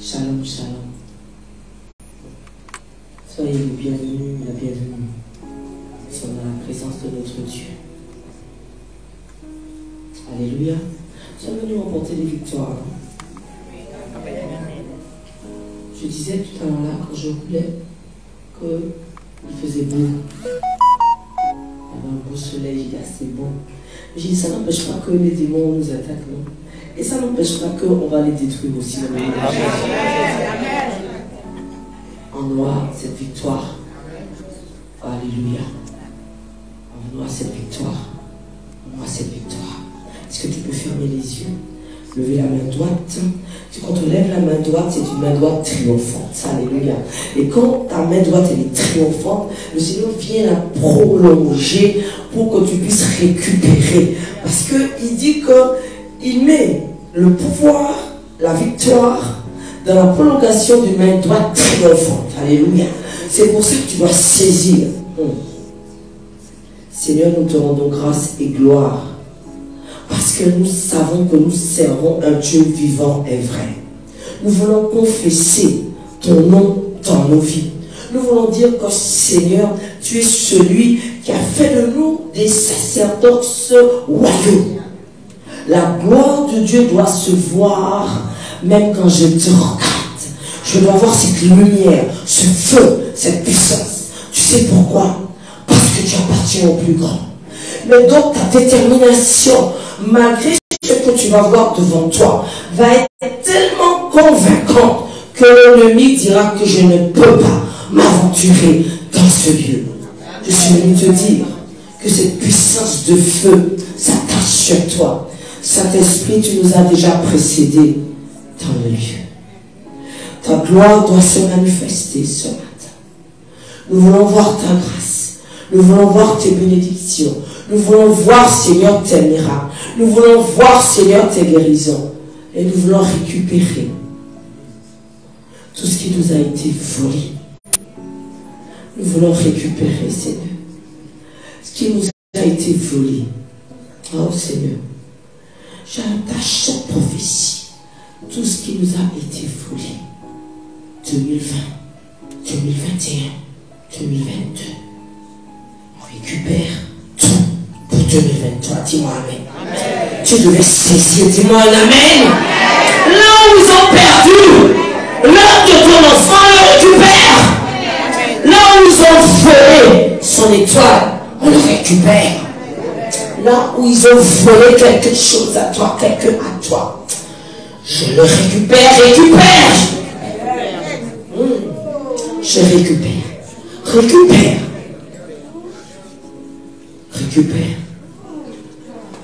Shalom, shalom. Soyez les bienvenus, la bienvenue. Nous sommes dans la présence de notre Dieu. Alléluia. Nous sommes venus remporter des victoires. Je disais tout à l'heure là, quand je roulais, qu'il faisait beau. Il y avait un beau soleil, il est assez bon. J'ai dit, ça n'empêche pas que les démons nous attaquent, non? Et ça n'empêche pas qu'on va les détruire aussi. En noir, cette victoire. Alléluia. En noir, cette victoire. En noir, cette victoire. Est-ce que tu peux fermer les yeux? Lever la main droite. Quand on lève la main droite, c'est une main droite triomphante. Alléluia. Et quand ta main droite elle est triomphante, le Seigneur vient la prolonger pour que tu puisses récupérer. Parce qu'il dit qu'il met le pouvoir, la victoire, dans la prolongation d'une main droite triomphante. Alléluia. C'est pour ça que tu dois saisir. Seigneur, nous te rendons grâce et gloire. Parce que nous savons que nous servons un Dieu vivant et vrai. Nous voulons confesser ton nom dans nos vies. Nous voulons dire que Seigneur, tu es celui qui a fait de nous des sacerdotes royaux. La gloire de Dieu doit se voir même quand je te regarde. Je dois voir cette lumière, ce feu, cette puissance. Tu sais pourquoi? Parce que tu appartiens au plus grand. Mais donc ta détermination, malgré ce que tu vas voir devant toi, va être tellement convaincante que l'ennemi dira que je ne peux pas m'aventurer dans ce lieu. Je suis venu te dire que cette puissance de feu s'attache sur toi. Saint-Esprit, tu nous as déjà précédés dans le lieu. Ta gloire doit se manifester ce matin. Nous voulons voir ta grâce. Nous voulons voir tes bénédictions. Nous voulons voir, Seigneur, tes miracles. Nous voulons voir, Seigneur, tes guérisons. Et nous voulons récupérer tout ce qui nous a été volé. Nous voulons récupérer, Seigneur, ce qui nous a été volé. Oh, Seigneur, j'attache cette prophétie. Tout ce qui nous a été volé. 2020, 2021, 2022. On récupère tout pour 2023. Dis-moi amen. Amen. Tu devais saisir. Dis-moi un amen. Là où ils ont perdu, l'homme de ton enfant le récupère. Amen. Là où ils ont volé son étoile, on le récupère. Là où ils ont volé quelque chose à toi, quelqu'un à toi, je le récupère. Je récupère.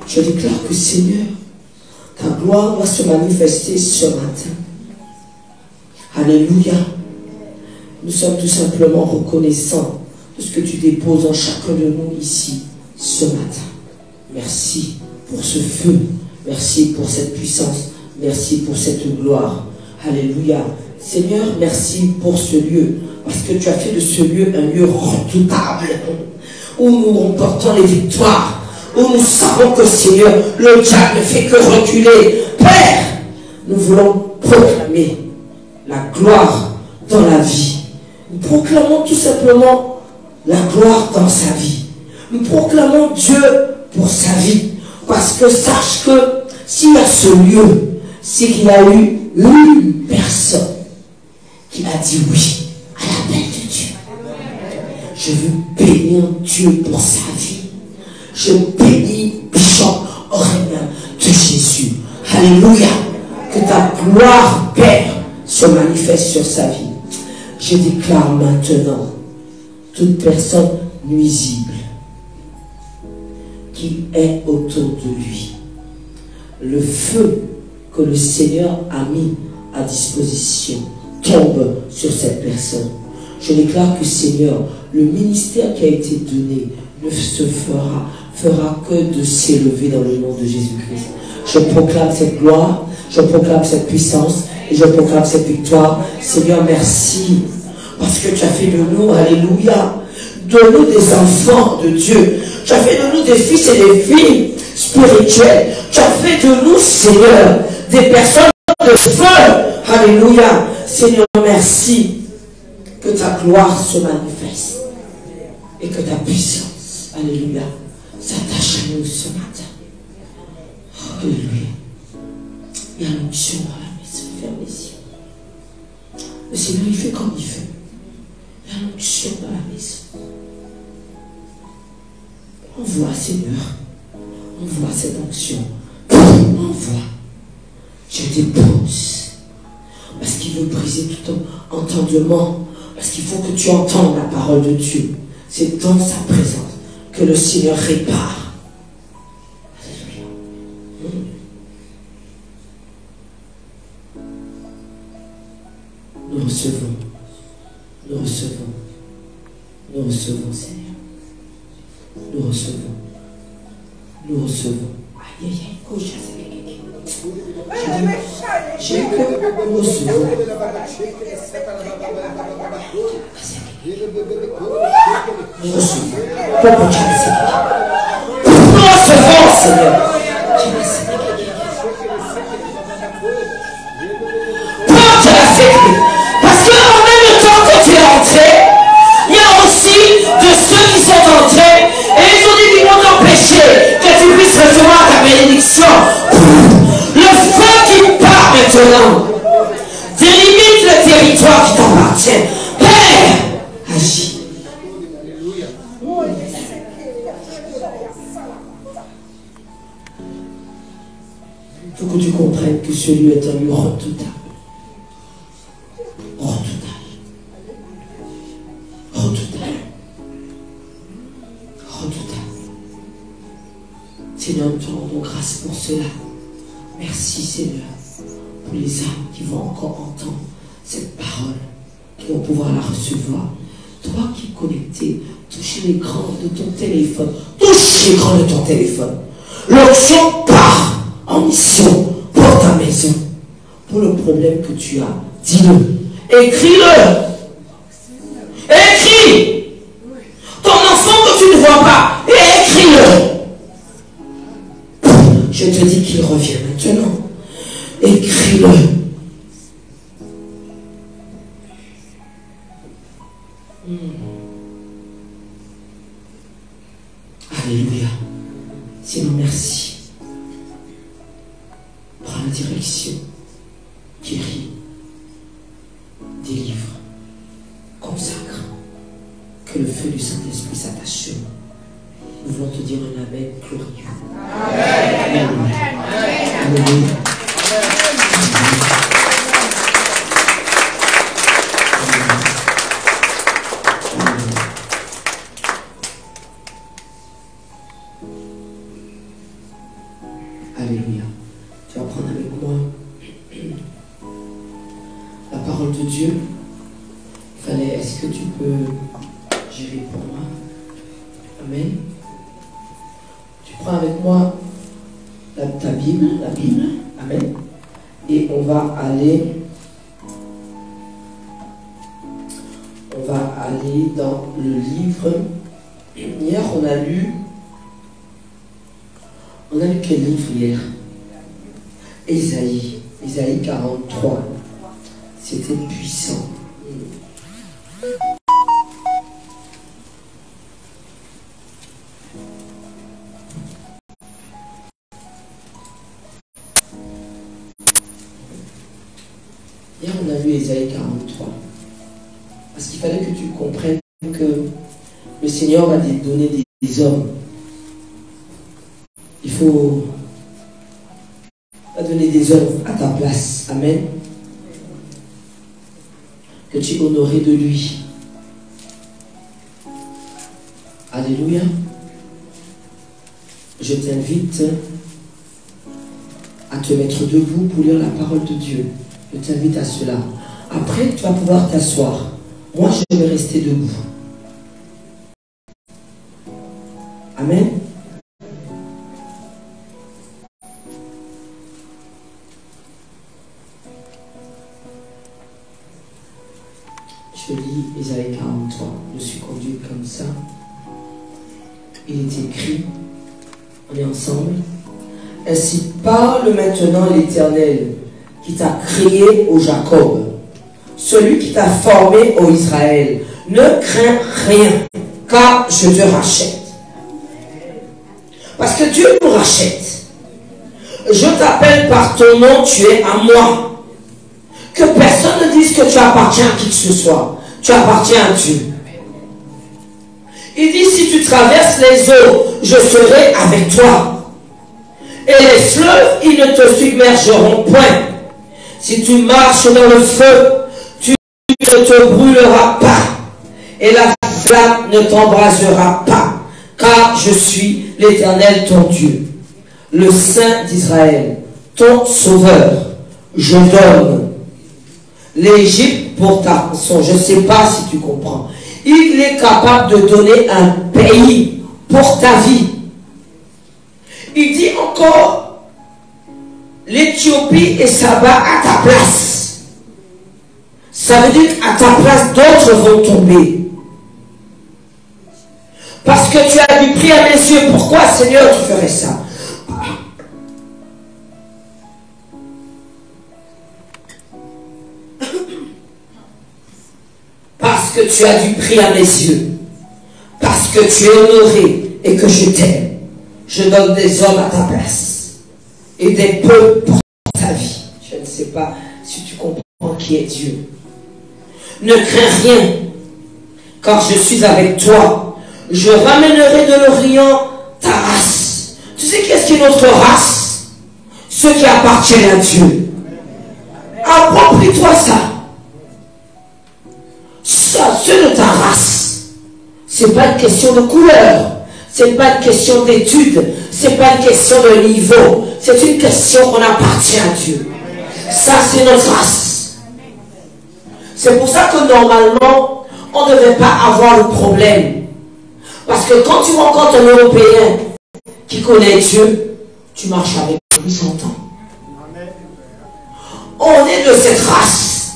Je déclare que Seigneur, ta gloire va se manifester ce matin. Alléluia. Nous sommes tout simplement reconnaissants de ce que tu déposes en chacun de nous ici ce matin. Merci pour ce feu. Merci pour cette puissance. Merci pour cette gloire. Alléluia. Seigneur, merci pour ce lieu. Parce que tu as fait de ce lieu un lieu redoutable. Où nous remportons les victoires. Où nous savons que Seigneur, le diable ne fait que reculer. Père, nous voulons proclamer la gloire dans la vie. Nous proclamons tout simplement la gloire dans sa vie. Nous proclamons Dieu pour sa vie. Parce que sache que s'il y a ce lieu, c'est qu'il y a eu une personne qui a dit oui à l'appel de Dieu. Je veux bénir Dieu pour sa vie. Je bénis Bishop Aurélien de Jésus. Alléluia. Que ta gloire, Père, se manifeste sur sa vie. Je déclare maintenant toute personne nuisible qui est autour de lui. Le feu que le Seigneur a mis à disposition tombe sur cette personne. Je déclare que Seigneur, le ministère qui a été donné ne se fera que de s'élever dans le nom de Jésus-Christ. Je proclame cette gloire, je proclame cette puissance et je proclame cette victoire. Seigneur, merci parce que tu as fait de nous, alléluia, de nous des enfants de Dieu. Tu as fait de nous des fils et des filles spirituelles. Tu as fait de nous, Seigneur, des personnes de feu. Alléluia. Seigneur, merci que ta gloire se manifeste et que ta puissance, alléluia, s'attache à nous ce matin. Alléluia. Il y a l'onction dans la maison. Ferme les yeux. Le Seigneur, il fait comme il fait. Il y a l'onction dans la maison. Envoie, Seigneur. Envoie cette onction. Envoie. Je dépose. Parce qu'il veut briser tout ton entendement. Parce qu'il faut que tu entendes la parole de Dieu. C'est dans sa présence que le Seigneur répare. Alléluia. Nous recevons. Nous recevons. Nous recevons, Seigneur. Nous recevons. Nous recevons. Aïe, aïe, aïe. J'ai que nous recevons. Nous recevons. Nous recevons, Seigneur. Parce que en même temps que tu es entré, il y a aussi de ceux qui sont entrés et ils ont dit qu'ils vont t'empêcher que tu puisses recevoir ta bénédiction. Le feu qui part maintenant délimite le territoire qui t'appartient. Père, agis. Il faut que tu comprennes que ce lieu est un lieu redoutable. Redoutable. Redoutable. Redoutable. Seigneur, nous te rendons grâce pour cela. Merci, Seigneur, pour les âmes qui vont encore entendre cette parole, qui vont pouvoir la recevoir. Toi qui es connecté, touche l'écran de ton téléphone. Touche l'écran de ton téléphone. L'onction part en mission pour ta maison. Pour le problème que tu as, dis-le. Écris-le. Écris. Ton enfant que tu ne vois pas, écris-le. Je te dis qu'il revient maintenant. Écris-le. Alléluia. Seigneur, merci. Prends la direction. Guéris. Délivre. Consacre. Que le feu du Saint-Esprit s'attache sur nous. Nous voulons te dire un amen glorieux. Amen. Alléluia. Alléluia. Tu vas prendre avec moi la parole de Dieu. Est-ce que tu peux gérer pour moi? Amen. Tu prends avec moi ta Bible, la Bible. Amen. Et on va aller dans le livre. Hier, on a lu quel livre hier? Ésaïe 43. C'était puissant. Hier, on a lu Ésaïe 43. Parce qu'il fallait que tu comprennes que le Seigneur va te donner des hommes. Il faut donner des hommes à ta place. Amen. Que tu es honoré de lui. Alléluia. Je t'invite à te mettre debout pour lire la parole de Dieu. Je t'invite à cela. Après, tu vas pouvoir t'asseoir. Moi, je vais rester debout. Amen. Je lis Ésaïe 43. Je suis conduite comme ça. Il est écrit, on est ensemble. Ainsi parle maintenant l'Éternel, qui qui t'a créé au Jacob, celui qui t'a formé au Israël, ne crains rien, car je te rachète. Parce que Dieu nous rachète. Je t'appelle par ton nom, tu es à moi. Que personne ne dise que tu appartiens à qui que ce soit. Tu appartiens à Dieu. Il dit, si tu traverses les eaux, je serai avec toi. Et les fleuves, ils ne te submergeront point. Si tu marches dans le feu, tu ne te brûleras pas. Et la flamme ne t'embrasera pas. Car je suis l'Éternel ton Dieu, le Saint d'Israël, ton Sauveur. Je donne l'Égypte pour ta rançon. Je ne sais pas si tu comprends. Il est capable de donner un pays pour ta vie. Il dit encore, l'Éthiopie et Saba à ta place. Ça veut dire qu'à ta place, d'autres vont tomber. Parce que tu as du prix à mes yeux. Pourquoi, Seigneur, tu ferais ça? Parce que tu as du prix à mes yeux. Parce que tu es honoré et que je t'aime. Je donne des hommes à ta place. Et des peuples pour ta vie. Je ne sais pas si tu comprends qui est Dieu. Ne crains rien, car je suis avec toi. Je ramènerai de l'Orient ta race. Tu sais qu'est-ce qui est notre race? Ceux qui appartiennent à Dieu. Approprie-toi ça. Ça, ceux de ta race. C'est pas une question de couleur. C'est pas une question d'études. C'est pas une question de niveau. C'est une question qu'on appartient à Dieu. Ça, c'est notre race. C'est pour ça que normalement, on ne devait pas avoir le problème. Parce que quand tu rencontres un Européen qui connaît Dieu, tu marches avec lui 100 ans. On est de cette race,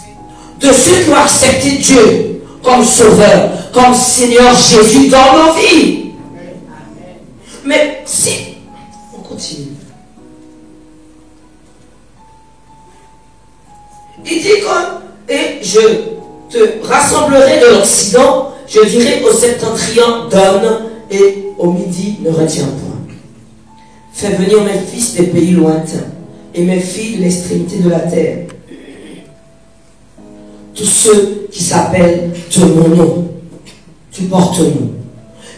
de ceux qui ont accepté Dieu comme Sauveur, comme Seigneur Jésus dans nos vies. Mais si, on continue. Il dit que, et je te rassemblerai de l'Occident, je dirai au septentrion, donne, et au midi, ne retiens point. Fais venir mes fils des pays lointains, et mes filles de l'extrémité de la terre. Tous ceux qui s'appellent de mon nom, tu portes mon nom,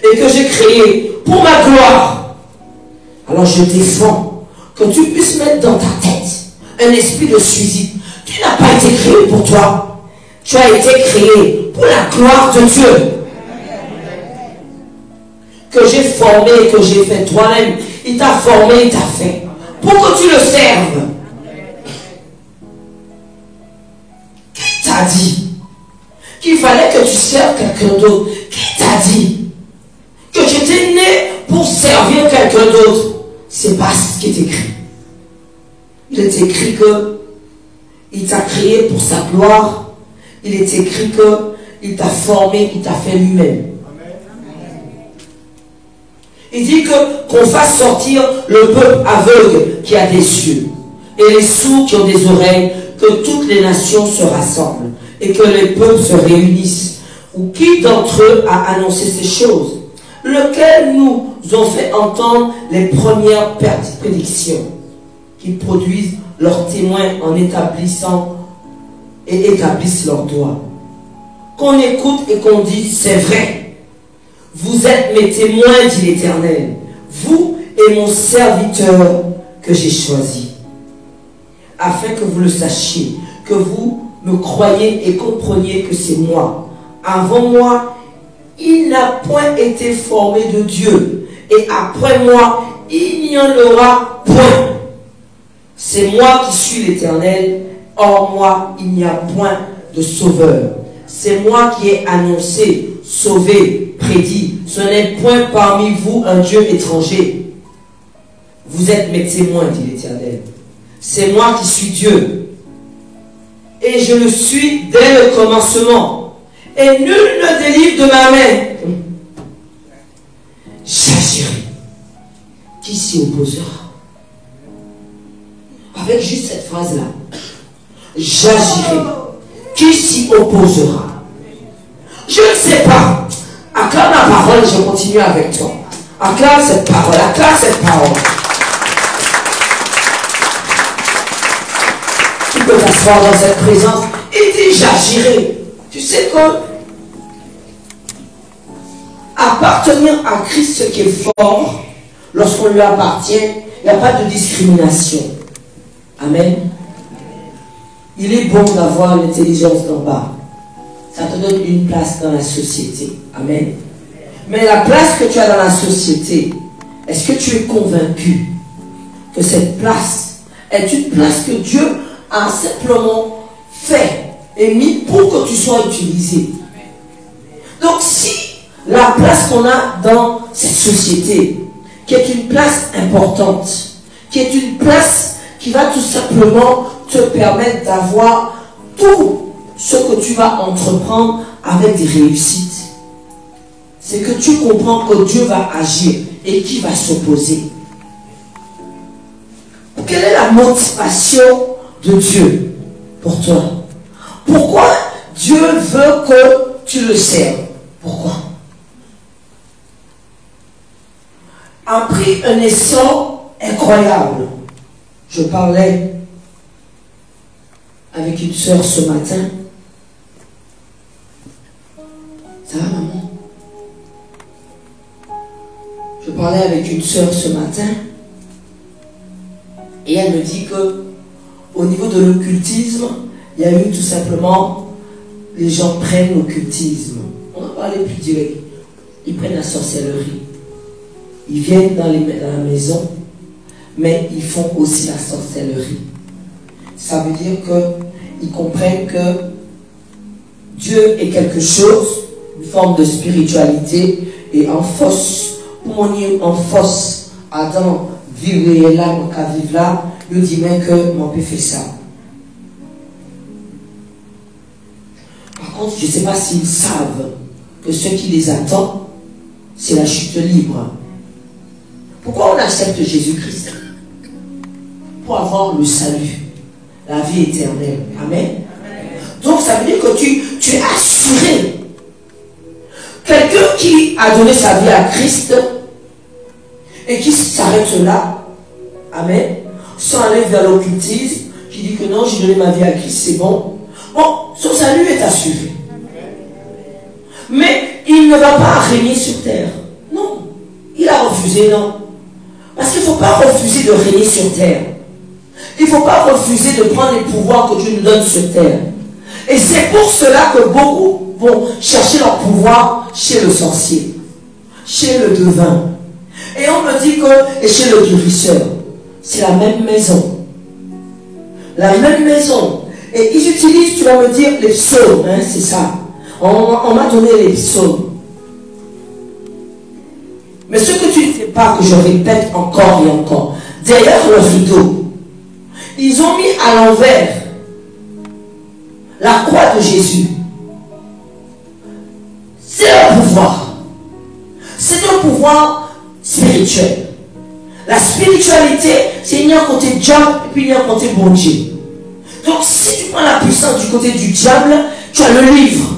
et que j'ai créé pour ma gloire. Alors je défends que tu puisses mettre dans ta tête un esprit de suicide. Tu n'as pas été créé pour toi. Tu as été créé pour la gloire de Dieu. Que j'ai formé, que j'ai fait toi-même. Il t'a formé, il t'a fait. Pour que tu le serves. Qui t'a dit qu'il fallait que tu serves quelqu'un d'autre? Qui t'a dit que tu étais né pour servir quelqu'un d'autre? C'est pas ce qui est écrit. Il est écrit que il t'a créé pour sa gloire. Il est écrit qu'il t'a formé, il t'a fait lui-même. Il dit qu'on fasse sortir le peuple aveugle qui a des yeux et les sourds qui ont des oreilles, que toutes les nations se rassemblent et que les peuples se réunissent. Ou qui d'entre eux a annoncé ces choses? Lequel nous ont fait entendre les premières prédictions qui produisent leurs témoins en établissant et établissent leurs doigts. Qu'on écoute et qu'on dise, c'est vrai. Vous êtes mes témoins, dit l'Éternel. Vous et mon serviteur que j'ai choisi. Afin que vous le sachiez, que vous me croyez et compreniez que c'est moi. Avant moi, il n'a point été formé de Dieu. Et après moi, il n'y en aura point. C'est moi qui suis l'Éternel. Hors moi, il n'y a point de sauveur. C'est moi qui ai annoncé, sauvé, prédit. Ce n'est point parmi vous un Dieu étranger. Vous êtes mes témoins, dit l'Éternel. C'est moi qui suis Dieu. Et je le suis dès le commencement. Et nul ne délivre de ma main. J'agirai. Qui s'y opposera? Avec juste cette phrase-là, j'agirai. Qui s'y opposera? Je ne sais pas. Acclame la parole et je continue avec toi. Acclame cette parole, acclame cette parole. Tu peux t'asseoir dans cette présence et dire j'agirai. Tu sais que appartenir à Christ, ce qui est fort, lorsqu'on lui appartient, il n'y a pas de discrimination. Amen. Il est bon d'avoir l'intelligence d'en bas. Ça te donne une place dans la société. Amen. Mais la place que tu as dans la société, est-ce que tu es convaincu que cette place est une place que Dieu a simplement fait et mis pour que tu sois utilisé? Donc si la place qu'on a dans cette société, qui est une place importante, qui est une place qui va tout simplement te permettre d'avoir tout ce que tu vas entreprendre avec des réussites, c'est que tu comprends que Dieu va agir et qui va s'opposer. Quelle est la motivation de Dieu pour toi? Pourquoi Dieu veut que tu le serves? Pourquoi? A pris un essor incroyable. Je parlais avec une soeur ce matin. Ça va, maman? Je parlais avec une soeur ce matin et elle me dit que au niveau de l'occultisme, il y a eu tout simplement, les gens prennent l'occultisme. On va parler plus direct. Ils prennent la sorcellerie. Ils viennent dans la maison, mais ils font aussi la sorcellerie. Ça veut dire qu'ils comprennent que Dieu est quelque chose, une forme de spiritualité, et en force, pour on y en force, Adam, vivre là, mon cas vivre là, il dit même que mon peut faire ça. Par contre, je ne sais pas s'ils savent que ce qui les attend, c'est la chute libre. Pourquoi on accepte Jésus-Christ? Pour avoir le salut, la vie éternelle. Amen. Donc ça veut dire que tu es assuré. Quelqu'un qui a donné sa vie à Christ et qui s'arrête là, amen, sans aller vers l'occultisme, qui dit que non, j'ai donné ma vie à Christ, c'est bon. Bon, son salut est assuré. Mais il ne va pas régner sur terre. Non. Il a refusé, non. Parce qu'il ne faut pas refuser de régner sur terre. Il ne faut pas refuser de prendre les pouvoirs que Dieu nous donne sur terre. Et c'est pour cela que beaucoup vont chercher leur pouvoir chez le sorcier, chez le devin. Et on me dit que, et chez le guérisseur, c'est la même maison. La même maison. Et ils utilisent, tu vas me dire, les psaumes, hein, c'est ça. On m'a donné les psaumes. Mais ce que tu ne sais pas, que je répète encore et encore, derrière le rideau, ils ont mis à l'envers la croix de Jésus. C'est un pouvoir. C'est un pouvoir spirituel. La spiritualité, c'est il y a un côté diable et puis il y a un côté bon Dieu. Donc si tu prends la puissance du côté du diable, tu as le livre.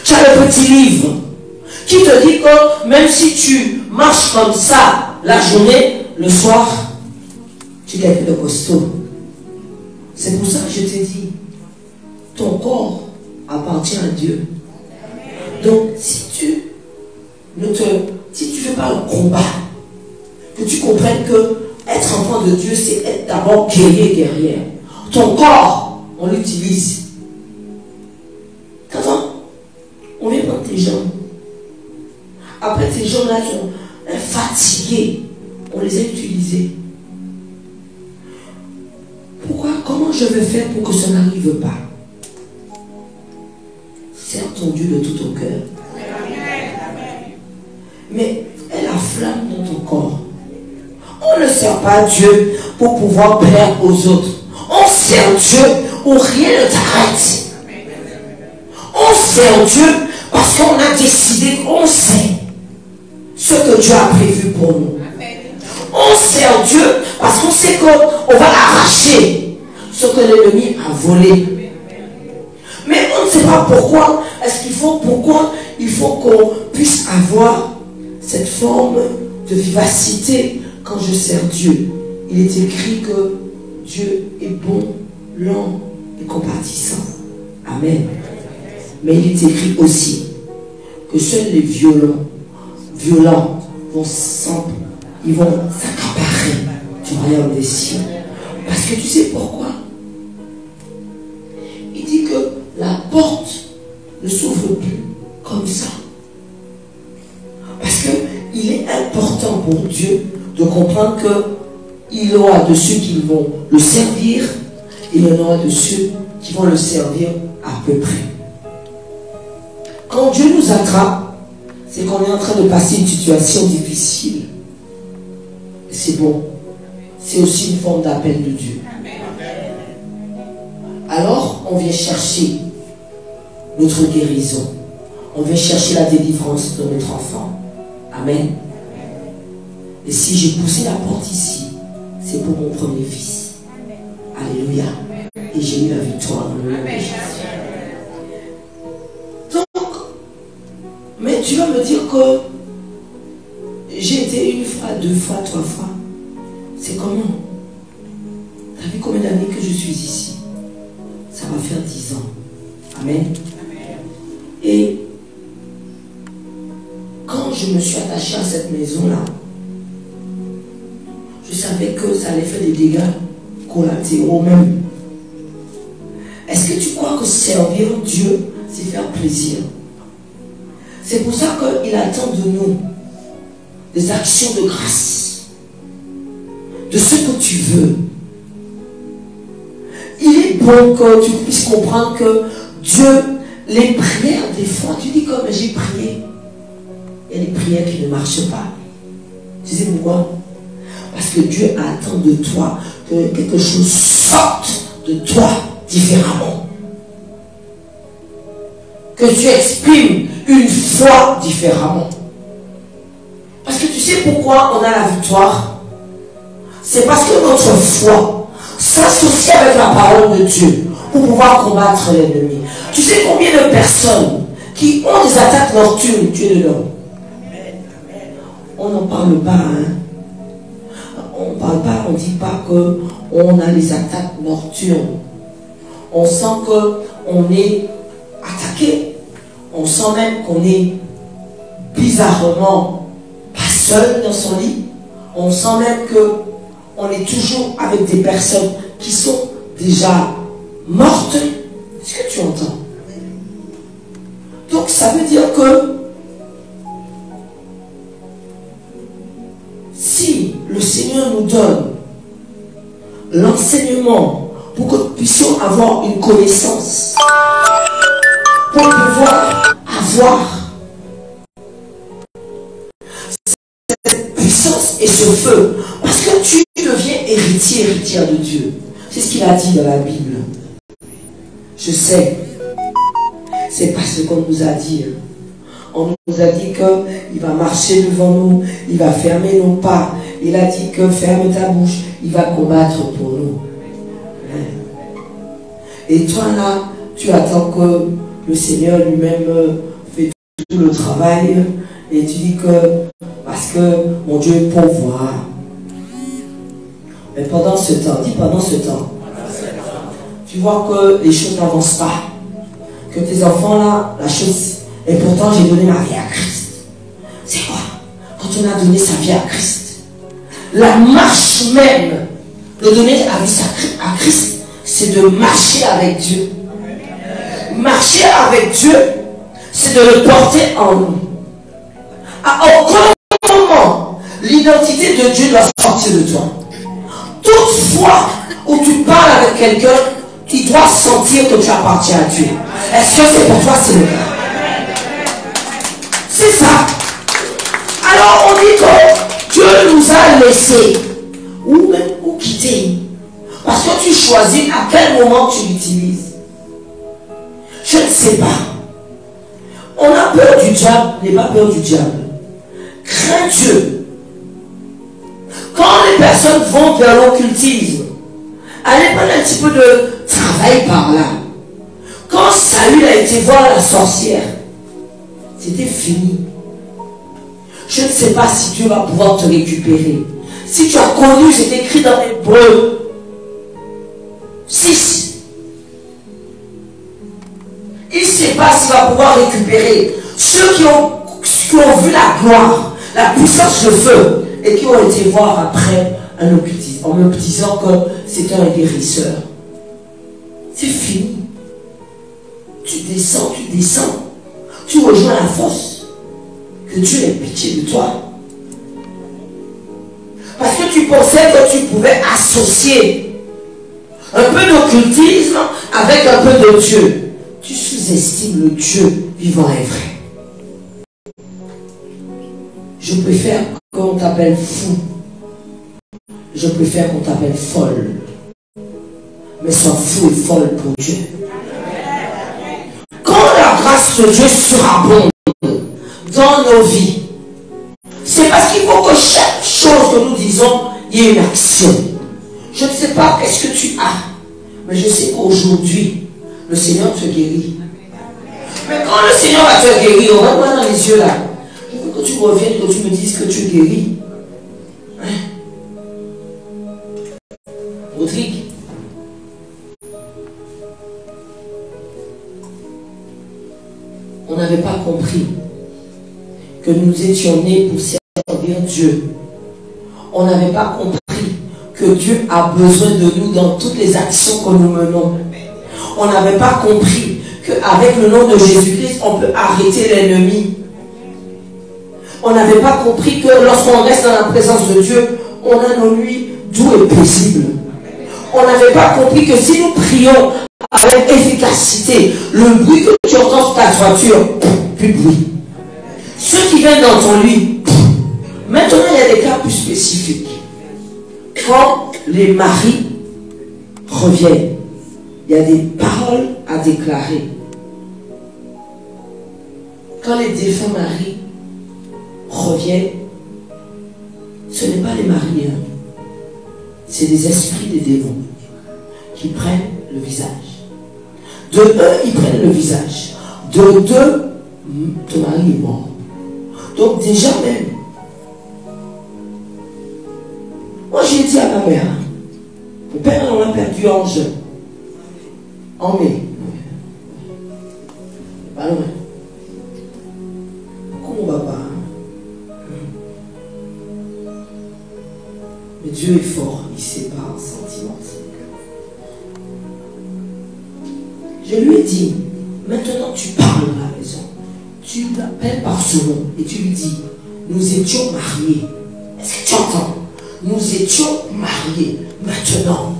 Tu as le petit livre qui te dit que même si tu marches comme ça la journée, le soir, tu es quelqu'un de costaud. C'est pour ça que je t'ai dit, ton corps appartient à Dieu. Donc si tu ne fais pas le combat, que tu comprennes que être enfant de Dieu, c'est être d'abord guerrier derrière. Ton corps, on l'utilise. Quand on vient prendre tes jambes. Après, tes jambes-là sont fatiguées. On les a utilisées. Pourquoi? Comment je vais faire pour que ça n'arrive pas? Sers ton Dieu de tout ton cœur. Mais elle a flamme dans ton corps. On ne sert pas Dieu pour pouvoir plaire aux autres. On sert Dieu où rien ne t'arrête. On sert Dieu parce qu'on a décidé, on sait ce que Dieu a prévu pour nous. On sert Dieu parce qu'on sait qu'on va arracher ce que l'ennemi a volé. Mais on ne sait pas pourquoi. Pourquoi il faut qu'on puisse avoir cette forme de vivacité quand je sers Dieu. Il est écrit que Dieu est bon, lent et compatissant. Amen. Mais il est écrit aussi que seuls les violents vont s'accaparer du royaume des cieux. Parce que tu sais pourquoi? Il dit que la porte ne s'ouvre plus comme ça. Parce qu'il est important pour Dieu de comprendre qu'il y aura de ceux qui vont le servir et il y en aura de ceux qui vont le servir à peu près. Quand Dieu nous attrape, c'est qu'on est en train de passer une situation difficile. C'est bon. C'est aussi une forme d'appel de Dieu. Alors, on vient chercher notre guérison. On vient chercher la délivrance de notre enfant. Amen. Et si j'ai poussé la porte ici, c'est pour mon premier fils. Alléluia. Et j'ai eu la victoire dans le nom de Jésus. Donc, mais tu vas me dire que j'ai été une fois, 2 fois, 3 fois. C'est comment? T'as vu combien d'années que je suis ici? Ça va faire 10 ans. Amen. Et quand je me suis attaché à cette maison-là, je savais que ça allait faire des dégâts collatéraux même. Est-ce que tu crois que servir Dieu, c'est faire plaisir? C'est pour ça qu'il attend de nous des actions de grâce, de ce que tu veux. Il est bon que tu puisses comprendre que Dieu, les prières, des fois, tu dis comme j'ai prié. Il y a des prières qui ne marchent pas. Tu sais pourquoi? Parce que Dieu attend de toi que quelque chose sorte de toi différemment. Que tu exprimes une foi différemment. Parce que tu sais pourquoi on a la victoire? C'est parce que notre foi s'associe avec la parole de Dieu pour pouvoir combattre l'ennemi. Tu sais combien de personnes qui ont des attaques nocturnes, tu es dedans? On n'en parle pas, hein? On ne parle pas, on ne dit pas qu'on a les attaques nocturnes. On sent qu'on est attaqué. On sent même qu'on est bizarrement pas seul dans son lit. On sent même qu'on est toujours avec des personnes qui sont déjà mortes. Est-ce que tu entends? Donc ça veut dire que si le Seigneur nous donne l'enseignement pour que nous puissions avoir une connaissance, pour pouvoir avoir cette puissance et ce feu, parce que tu deviens héritière de Dieu. C'est ce qu'il a dit dans la Bible. Je sais, c'est pas ce qu'on nous a dit. On nous a dit qu'il va marcher devant nous, il va fermer nos pas. Il a dit que ferme ta bouche, il va combattre pour nous. Et toi là, tu attends que le Seigneur lui-même fait tout le travail et tu dis que parce que mon Dieu pourvoit. Mais pendant ce temps, dis pendant ce temps, tu vois que les choses n'avancent pas. Que tes enfants là, la chose... Et pourtant, j'ai donné ma vie à Christ. C'est quoi? Quand on a donné sa vie à Christ, la marche même de donner la vie à Christ, c'est de marcher avec Dieu. Marcher avec Dieu, c'est de le porter en nous. À aucun moment, l'identité de Dieu doit sortir de toi. Toutefois, où tu parles avec quelqu'un, tu dois sentir que tu appartiens à Dieu. Est-ce que c'est pour toi, c'est le cas? C'est ça. Alors on dit que Dieu nous a laissés ou quittés. Parce que tu choisis à quel moment tu l'utilises. Je ne sais pas. On a peur du diable, n'aie pas peur du diable. Crains Dieu. Quand les personnes vont vers l'occultisme, allez prendre un petit peu de travail par là. Quand Saül a été voir la sorcière, c'était fini. Je ne sais pas si Dieu va pouvoir te récupérer. Si tu as connu, c'est écrit dans Hébreux 6. Il ne sait pas s'il va pouvoir récupérer ceux qui ont vu la gloire, la puissance de feu, et qui ont été voir après un occultisme, en me disant que c'était un guérisseur. C'est fini. Tu descends, tu rejoins la fosse. Que Dieu ait pitié de toi. Parce que tu pensais que tu pouvais associer un peu d'occultisme avec un peu de Dieu. Tu sous-estimes le Dieu vivant et vrai. Je préfère qu'on t'appelle fou. Je préfère qu'on t'appelle folle. Mais sois fou et folle pour Dieu. Quand la grâce de Dieu surabonde dans nos vies, c'est parce qu'il faut que chaque chose que nous disons, il y ait une action. Je ne sais pas qu'est-ce que tu as, mais je sais qu'aujourd'hui, le Seigneur te guérit. Mais quand le Seigneur va te guérir, on va voir dans les yeux là. Je veux que tu reviennes et que tu me dises que tu es guéri. Hein? Rodrigue. On n'avait pas compris que nous étions nés pour servir Dieu. On n'avait pas compris que Dieu a besoin de nous dans toutes les actions que nous menons. On n'avait pas compris qu'avec le nom de Jésus-Christ, on peut arrêter l'ennemi. On n'avait pas compris que lorsqu'on reste dans la présence de Dieu, on a nos nuits doux et paisibles. On n'avait pas compris que si nous prions avec efficacité, le bruit que tu entends sur ta toiture, plus de bruit. Ceux qui viennent dans ton lit, maintenant il y a des cas plus spécifiques. Quand les maris reviennent, il y a des paroles à déclarer. Quand les défunts maris reviennent, ce n'est pas les maris, hein. C'est des esprits des démons qui prennent le visage. De un, ils prennent le visage. De deux, ton mari est mort. Donc déjà même, moi j'ai dit à ma mère, mon père on l'a perdu en juin, en mai. Pas loin. Comment on va pas? Mais Dieu est fort, il sépare un sentiment. Je lui ai dit, maintenant tu parles à la maison. Tu l'appelles par son nom et tu lui dis, nous étions mariés. Est-ce que tu entends? Nous étions mariés. Maintenant,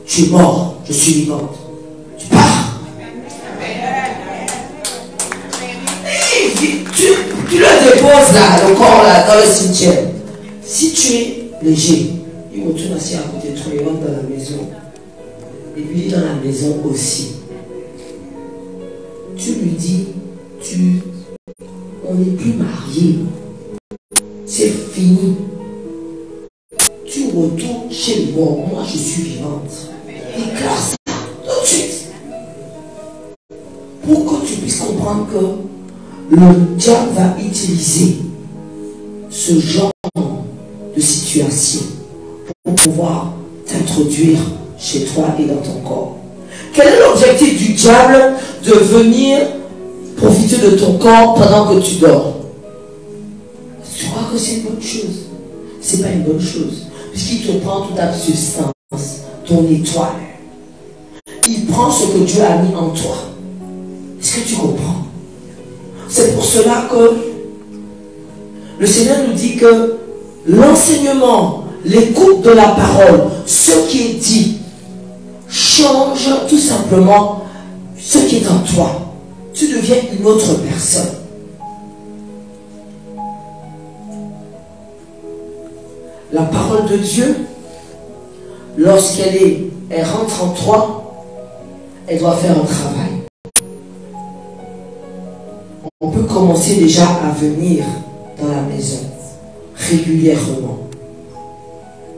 tu es mort, je suis vivante. Tu pars. Tu le déposes là, le corps là, dans le cimetière. Si tu es léger, il retourne assis à côté de toi, il rentre dans la maison. Et puis il est dans la maison aussi. Tu lui dis, on n'est plus mariés. C'est fini. Tu retournes chez le mort. Moi, je suis vivante. Déclare ça tout de suite. Pour que tu puisses comprendre que le diable va utiliser ce genre de situation pour pouvoir t'introduire chez toi et dans ton corps. Quel est l'objectif du diable de venir profiter de ton corps pendant que tu dors? Tu crois que c'est une bonne chose? Ce n'est pas une bonne chose. Puisqu'il te prend toute ta substance, ton étoile. Il prend ce que Dieu a mis en toi. Est-ce que tu comprends? C'est pour cela que le Seigneur nous dit que l'enseignement, l'écoute de la parole, ce qui est dit, change tout simplement ce qui est en toi. Tu deviens une autre personne. La parole de Dieu, lorsqu'elle rentre en toi, elle doit faire un travail. On peut commencer déjà à venir dans la maison régulièrement.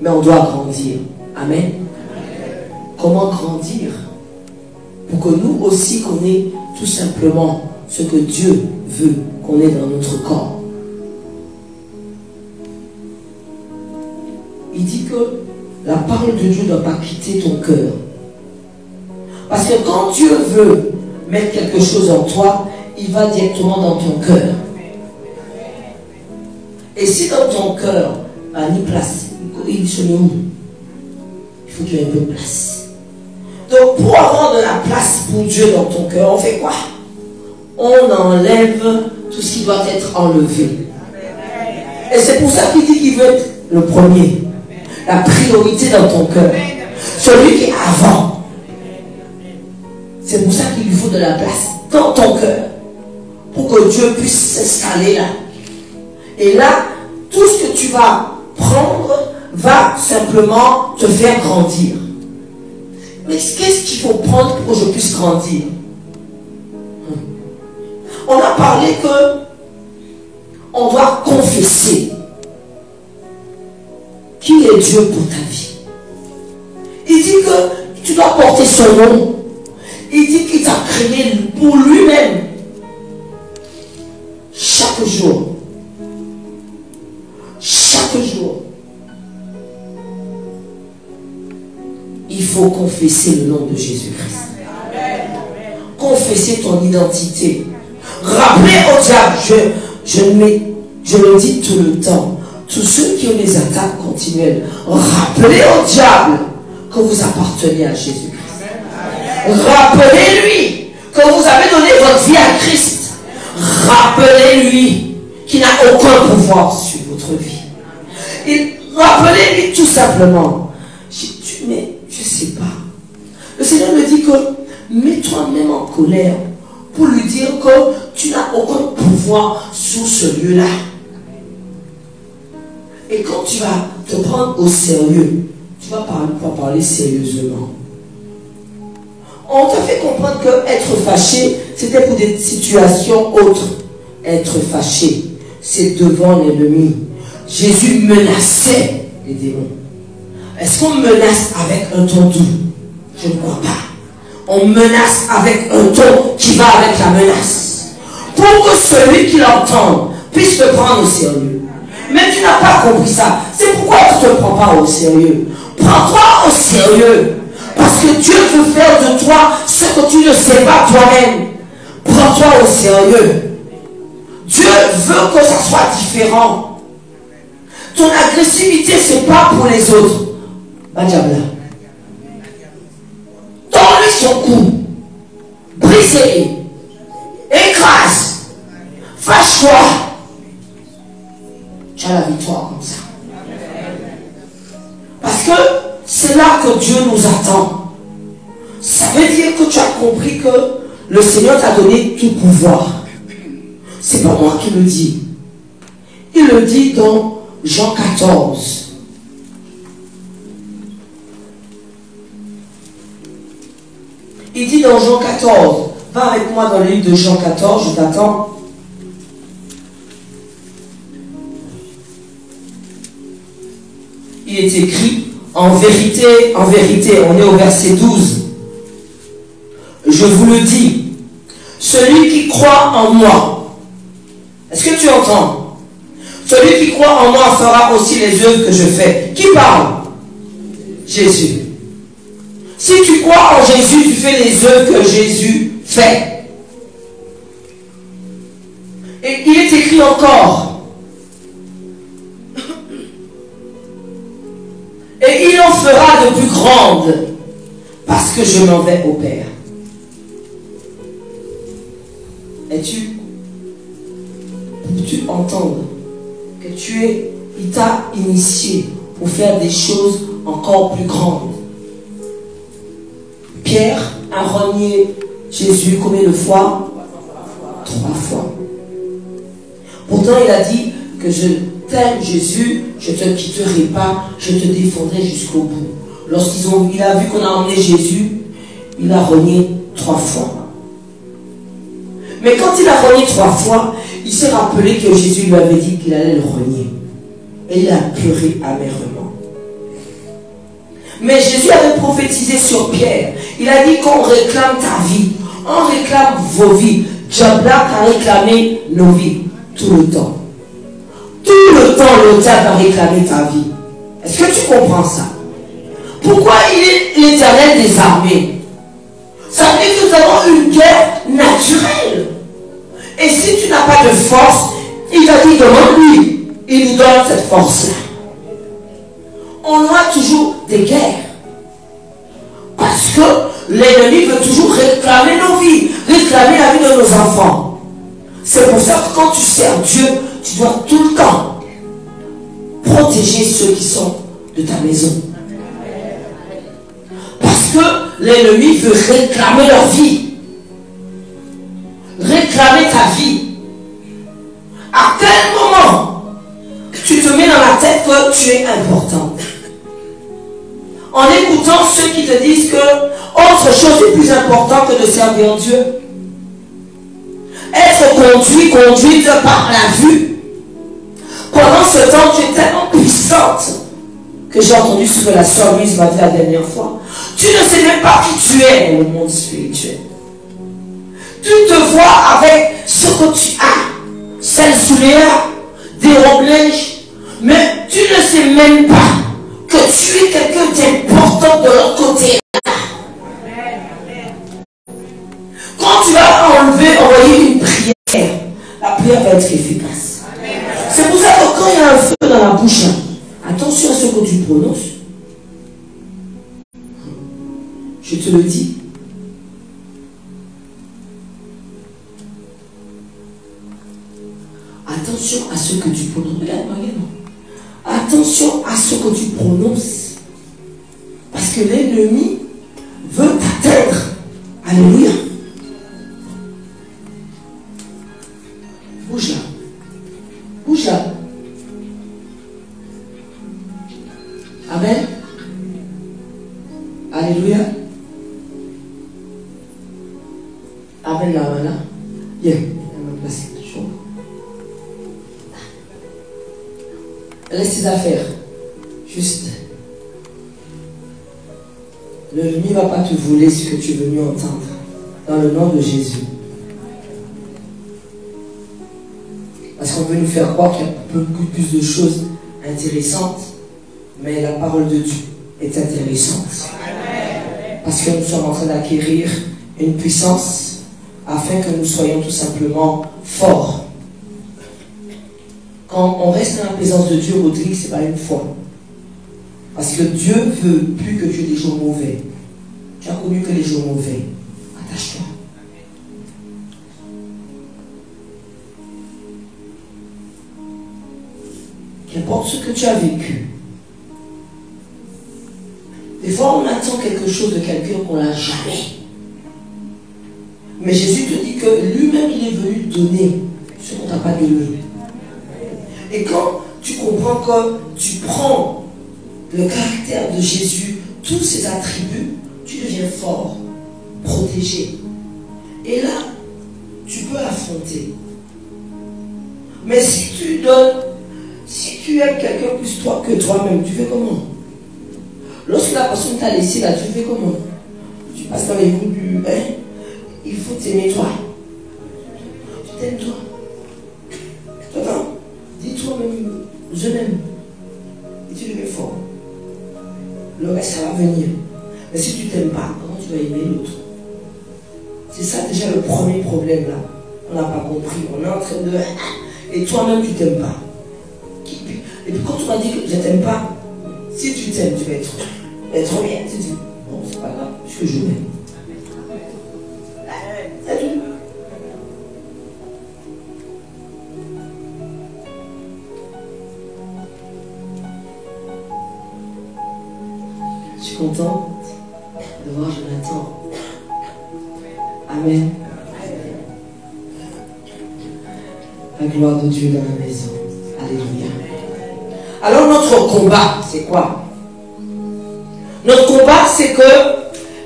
Mais on doit grandir. Amen. comment grandir pour que nous aussi qu'on ait tout simplement ce que Dieu veut qu'on ait dans notre corps. Il dit que la parole de Dieu ne doit pas quitter ton cœur. Parce que quand Dieu veut mettre quelque chose en toi, il va directement dans ton cœur. Et si dans ton cœur, ni place, il se met où? Il faut qu'il y ait un peu de place. Donc pour avoir de la place pour Dieu dans ton cœur, on fait quoi? On enlève tout ce qui doit être enlevé. Et c'est pour ça qu'il dit qu'il veut être le premier. La priorité dans ton cœur. Celui qui est avant. C'est pour ça qu'il lui faut de la place dans ton cœur. Pour que Dieu puisse s'installer là. Et là, tout ce que tu vas prendre va simplement te faire grandir. Mais qu'est-ce qu'il faut prendre pour que je puisse grandir? On a parlé que on doit confesser qui est Dieu pour ta vie. Il dit que tu dois porter son nom. Il dit qu'il t'a créé pour lui-même. Chaque jour. Chaque jour. Il faut confesser le nom de Jésus-Christ. Confesser ton identité. Rappelez au diable, je le dis tout le temps, tous ceux qui ont des attaques continuelles, rappelez au diable que vous appartenez à Jésus-Christ. Rappelez-lui que vous avez donné votre vie à Christ. Rappelez-lui qu'il n'a aucun pouvoir sur votre vie. Et rappelez-lui tout simplement. Mais je ne sais pas. Le Seigneur me dit que mets-toi même en colère pour lui dire que tu n'as aucun pouvoir sur ce lieu-là. Et quand tu vas te prendre au sérieux, tu vas parler sérieusement. On t'a fait comprendre que être fâché, c'était pour des situations autres. Être fâché, c'est devant l'ennemi. Jésus menaçait les démons. Est-ce qu'on menace avec un ton doux? Je ne crois pas. On menace avec un ton qui va avec la menace. Pour que celui qui l'entend puisse te prendre au sérieux. Mais tu n'as pas compris ça. C'est pourquoi tu ne te prends pas au sérieux. Prends-toi au sérieux. Parce que Dieu veut faire de toi ce que tu ne sais pas toi-même. Prends-toi au sérieux. Dieu veut que ça soit différent. Ton agressivité, ce n'est pas pour les autres. Badjabla. Donne-lui son coup. Brise-le. Écrase. Fâche-toi. Tu as la victoire comme ça. Parce que c'est là que Dieu nous attend. Ça veut dire que tu as compris que le Seigneur t'a donné tout pouvoir. C'est pas moi qui le dis. Il le dit dans Jean 14. Il dit dans Jean 14, va avec moi dans le livre de Jean 14, je t'attends. Il est écrit, en vérité, on est au verset 12. Je vous le dis, celui qui croit en moi, est-ce que tu entends? Celui qui croit en moi fera aussi les œuvres que je fais. Qui parle? Jésus. Si tu crois en Jésus, tu fais les œuvres que Jésus fait. Et il est écrit encore. Et il en fera de plus grandes, parce que je m'en vais au Père. Peux-tu entendre que il t'a initié pour faire des choses encore plus grandes? Pierre a renié Jésus combien de fois? 3 fois. Pourtant, il a dit que je t'aime, Jésus, je ne te quitterai pas, je te défendrai jusqu'au bout. Lorsqu'il a vu qu'on a emmené Jésus, il a renié 3 fois. Mais quand il a renié 3 fois, il s'est rappelé que Jésus lui avait dit qu'il allait le renier. Et il a pleuré amèrement. Mais Jésus avait prophétisé sur Pierre. Il a dit qu'on réclame ta vie. On réclame vos vies. Diabla a réclamé nos vies tout le temps. Tout le temps, le diable a réclamé ta vie. Est-ce que tu comprends ça? Pourquoi il est l'Éternel des armées? Ça veut dire que nous avons une guerre naturelle. Et si tu n'as pas de force, il t'a dit demande-lui. Il nous donne cette force-là. On a toujours des guerres. Parce que l'ennemi veut toujours réclamer nos vies, réclamer la vie de nos enfants. C'est pour ça que quand tu sers Dieu, tu dois tout le temps protéger ceux qui sont de ta maison. Parce que l'ennemi veut réclamer leur vie. Réclamer ta vie. À quel moment tu te mets dans la tête que tu es important? En écoutant ceux qui te disent que autre chose est plus important que de servir Dieu. Être conduite par la vue. Pendant ce temps, tu es tellement puissante que j'ai entendu ce que la sœur Louise m'a dit la dernière fois. Tu ne sais même pas qui tu es dans le monde spirituel. Tu te vois avec ce que tu as, celle sous les airs, des robes lèches, mais tu ne sais même pas que tu es quelqu'un d'important de l'autre côté. Quand tu vas envoyer une prière, la prière va être efficace. C'est pour ça que quand il y a un feu dans la bouche, attention à ce que tu prononces. Je te le dis. Attention à ce que tu prononces. Regarde-moi, regarde-moi. Attention à ce que tu prononces. Parce que l'ennemi veut t'atteindre. Alléluia. Bouge là. Bouge là. Amen. Alléluia. Amen là, là. Viens. Laisse tes affaires. Juste. L'ennemi ne va pas te voler ce que tu es venu entendre. Dans le nom de Jésus. Parce qu'on veut nous faire croire qu'il y a beaucoup plus de choses intéressantes. Mais la parole de Dieu est intéressante. Parce que nous sommes en train d'acquérir une puissance afin que nous soyons tout simplement forts. Quand on reste dans la présence de Dieu, Rodrigue, ce n'est pas une fois. Parce que Dieu ne veut plus que tu aies des jours mauvais. Tu as connu que les jours mauvais. Attache-toi. Qu'importe ce que tu as vécu. Des fois, on attend quelque chose de quelqu'un qu'on n'a jamais. Mais Jésus te dit que lui-même, il est venu donner ce qu'on t'a pas donné. Et quand tu comprends que tu prends le caractère de Jésus, tous ses attributs, tu deviens fort, protégé. Et là, tu peux affronter. Mais si tu donnes, si tu aimes quelqu'un plus toi que toi-même, tu fais comment? Lorsque la personne t'a laissé là, tu fais comment? Tu passes dans les bouts du... Hein? Il faut t'aimer toi. Tu t'aimes toi. Attends. Dis-toi même, je m'aime. Et tu deviens fort. Le reste, ça va venir. Mais si tu ne t'aimes pas, comment tu vas aimer l'autre? C'est ça déjà le premier problème là. On n'a pas compris. On est en train de... Et toi-même, tu ne t'aimes pas. Et puis quand tu m'as dit que je ne t'aime pas, si tu t'aimes, tu vas être bien. Tu dis, bon, c'est pas grave, puisque je m'aime. C'est tout. Je suis content de voir Jonathan. Amen. La gloire de Dieu dans la maison. Alléluia. Alors notre combat, c'est quoi? Notre combat, c'est que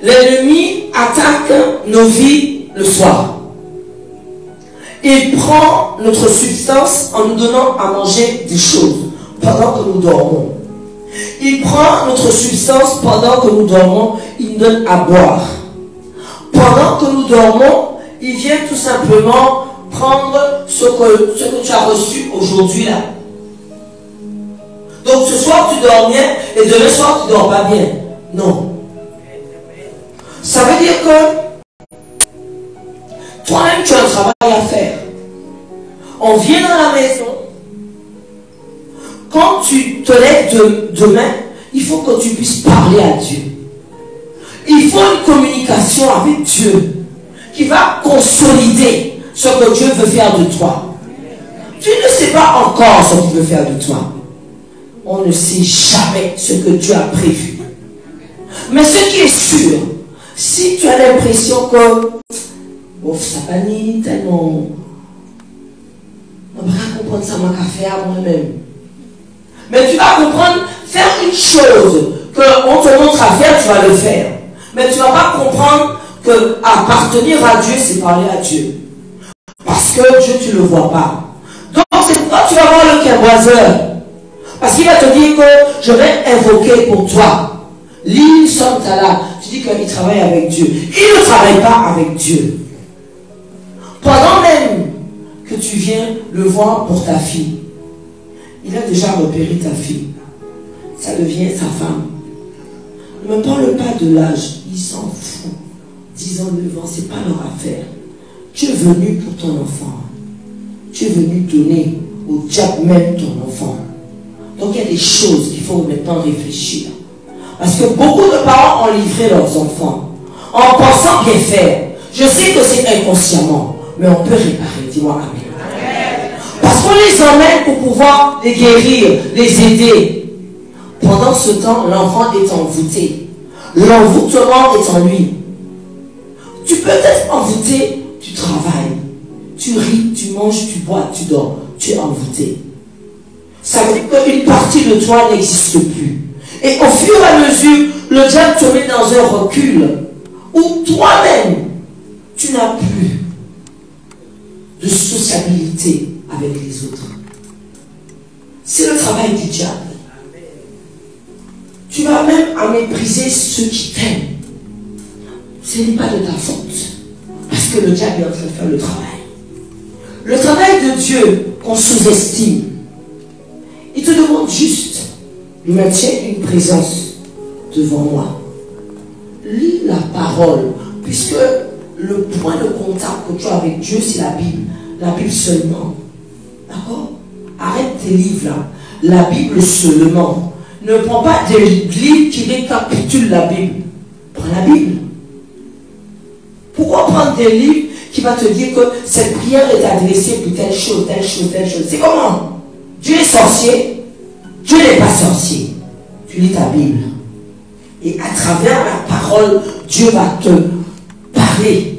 l'ennemi attaque nos vies le soir. Il prend notre substance en nous donnant à manger des choses pendant que nous dormons. Il prend notre substance pendant que nous dormons, il nous donne à boire. Pendant que nous dormons, il vient tout simplement prendre ce que tu as reçu aujourd'hui là. Donc ce soir tu dors bien et demain soir tu ne dors pas bien. Non. Ça veut dire que toi-même tu as un travail à faire. On vient dans la maison. Quand tu te lèves demain, il faut que tu puisses parler à Dieu. Il faut une communication avec Dieu qui va consolider ce que Dieu veut faire de toi. Tu ne sais pas encore ce qu'il veut faire de toi. On ne sait jamais ce que Dieu a prévu. Mais ce qui est sûr, si tu as l'impression que ça va ni tellement, on va pas comprendre ça, ma café à moi-même. Mais tu vas comprendre, faire une chose qu'on te montre à faire, tu vas le faire. Mais tu ne vas pas comprendre que appartenir à Dieu, c'est parler à Dieu. Parce que Dieu, tu ne le vois pas. Donc, c'est pourquoi tu vas voir le quimboiseur. Parce qu'il va te dire que je vais invoquer pour toi. L'île Santala, tu dis qu'il travaille avec Dieu. Il ne travaille pas avec Dieu. Pendant même que tu viens le voir pour ta fille, il a déjà repéré ta fille. Ça devient sa femme. Ne me parle pas de l'âge. Il s'en fout. 10 ans, 9 ans, ce n'est pas leur affaire. Tu es venu pour ton enfant. Tu es venu donner au diable même ton enfant. Donc il y a des choses qu'il faut maintenant réfléchir. Parce que beaucoup de parents ont livré leurs enfants en pensant bien faire. Je sais que c'est inconsciemment, mais on peut réparer. Dis-moi amen. Parce qu'on les emmène pour pouvoir les guérir, les aider. Pendant ce temps, l'enfant est envoûté. L'envoûtement est en lui. Tu peux être envoûté, tu travailles, tu ris, tu manges, tu bois, tu dors. Tu es envoûté. Ça veut dire qu'une partie de toi n'existe plus. Et au fur et à mesure, le diable te met dans un recul où toi-même, tu n'as plus de sociabilité avec les autres. C'est le travail du diable. Tu vas même à mépriser ceux qui t'aiment. Ce n'est pas de ta faute. Parce que le diable est en train de faire le travail. Le travail de Dieu qu'on sous-estime. Il te demande juste de maintenir une présence devant moi. Lis la parole. Puisque le point de contact que tu as avec Dieu, c'est la Bible. La Bible seulement. D'accord? Arrête tes livres là. La Bible seulement. Ne prends pas des livres qui récapitulent la Bible. Prends la Bible. Pourquoi prendre des livres qui vont te dire que cette prière est adressée pour telle chose, telle chose, telle chose? C'est comment? Dieu est sorcier. Dieu n'est pas sorcier. Tu lis ta Bible. Et à travers la parole, Dieu va te parler.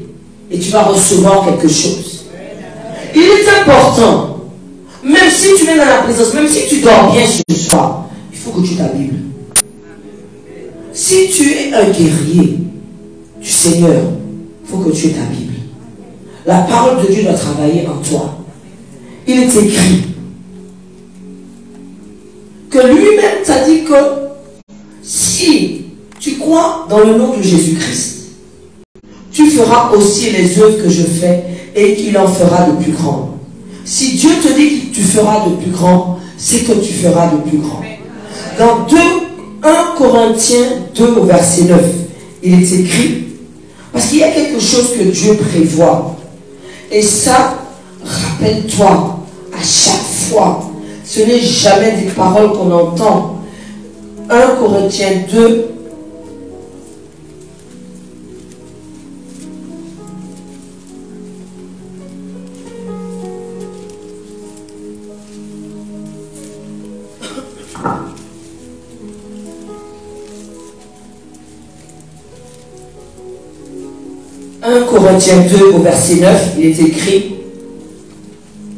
Et tu vas recevoir quelque chose. Il est important, même si tu es dans la présence, même si tu dors bien ce soir, il faut que tu aies ta Bible. Si tu es un guerrier du Seigneur, il faut que tu aies ta Bible. La parole de Dieu doit travailler en toi. Il est écrit que lui-même t'a dit que si tu crois dans le nom de Jésus-Christ, tu feras aussi les œuvres que je fais et qu'il en fera de plus grand. Si Dieu te dit que tu feras de plus grand, c'est que tu feras de plus grand. Dans 1 Corinthiens 2 au verset 9, il est écrit, parce qu'il y a quelque chose que Dieu prévoit. Et ça, rappelle-toi, à chaque fois, ce n'est jamais des paroles qu'on entend. 1 Corinthiens 2, Corinthiens 2 au verset 9, il est écrit,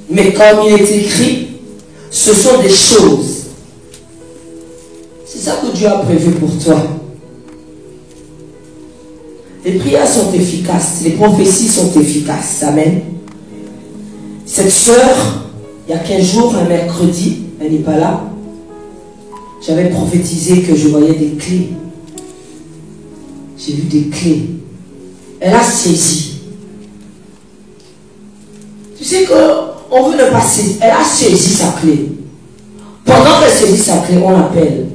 mais comme il est écrit, ce sont des choses. C'est ça que Dieu a prévu pour toi. Les prières sont efficaces, les prophéties sont efficaces. Amen. Cette sœur, il y a 15 jours, un mercredi, elle n'est pas là. J'avais prophétisé que je voyais des clés. J'ai vu des clés. Elle a saisi. Tu sais qu'on veut ne pas saisir. Elle a saisi sa clé. Pendant qu'elle saisit sa clé, on l'appelle.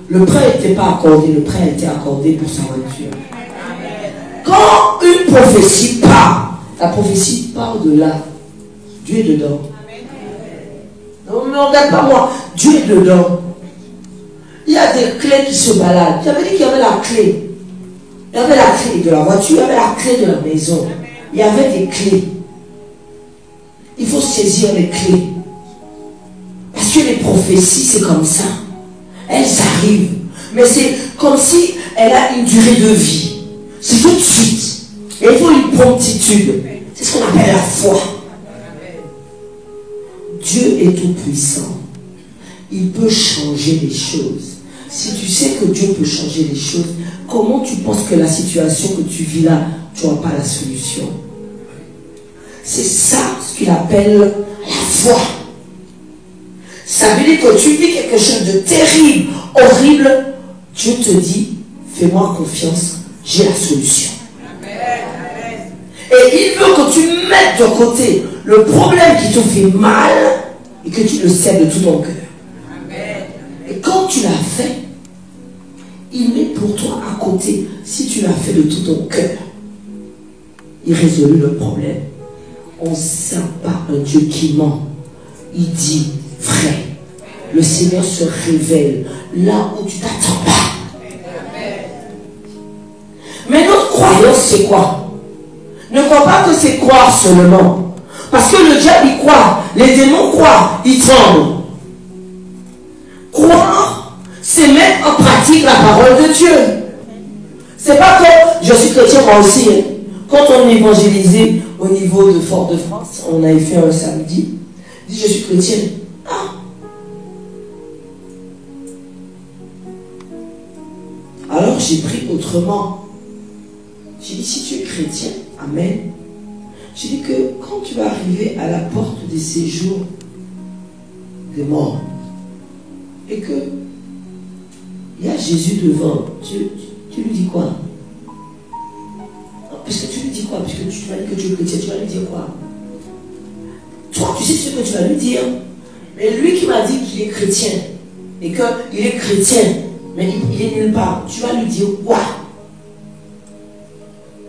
Le prêt n'était pas accordé, le prêt a été accordé pour sa voiture. Quand une prophétie part, la prophétie part de là. Dieu est dedans. Non, mais on ne regarde pas moi. Dieu est dedans. Il y a des clés qui se baladent. J'avais dit qu'il y avait la clé. Il y avait la clé de la voiture, il y avait la clé de la maison. Il y avait des clés. Il faut saisir les clés. Parce que les prophéties, c'est comme ça. Elles arrivent. Mais c'est comme si elle a une durée de vie. C'est tout de suite. Et il faut une promptitude. C'est ce qu'on appelle la foi. Dieu est tout puissant. Il peut changer les choses. Si tu sais que Dieu peut changer les choses, comment tu penses que la situation que tu vis là, tu n'auras pas la solution? C'est ça ce qu'il appelle la foi. Ça veut dire que tu vis quelque chose de terrible, horrible. Dieu te dit, fais-moi confiance, j'ai la solution. Et il veut que tu mettes de côté le problème qui te fait mal et que tu le sais de tout ton cœur. Et quand tu l'as fait, il met pour toi à côté, si tu l'as fait de tout ton cœur, il résout le problème. On ne sert pas un Dieu qui ment. Il dit vrai. Le Seigneur se révèle là où tu ne t'attends pas. Mais notre croyance, c'est quoi? Ne crois pas que c'est croire seulement. Parce que le diable, il croit. Les démons croient. Ils tremblent. Croire, c'est mettre en pratique la parole de Dieu. C'est pas que je suis chrétien moi aussi. Hein. Quand on évangélisait au niveau de Fort-de-France, on avait fait un samedi, il dit je suis chrétienne. Ah. Alors j'ai pris autrement. J'ai dit si tu es chrétien, amen. J'ai dit que quand tu vas arriver à la porte des séjours des morts, et que il y a Jésus devant, tu lui dis quoi? Parce que tu lui dis quoi? Parce que tu m'as dit que tu es chrétien, tu vas lui dire quoi? Toi, tu sais ce que tu vas lui dire. Mais lui qui m'a dit qu'il est chrétien, et qu'il est chrétien, mais il est nulle part, tu vas lui dire quoi?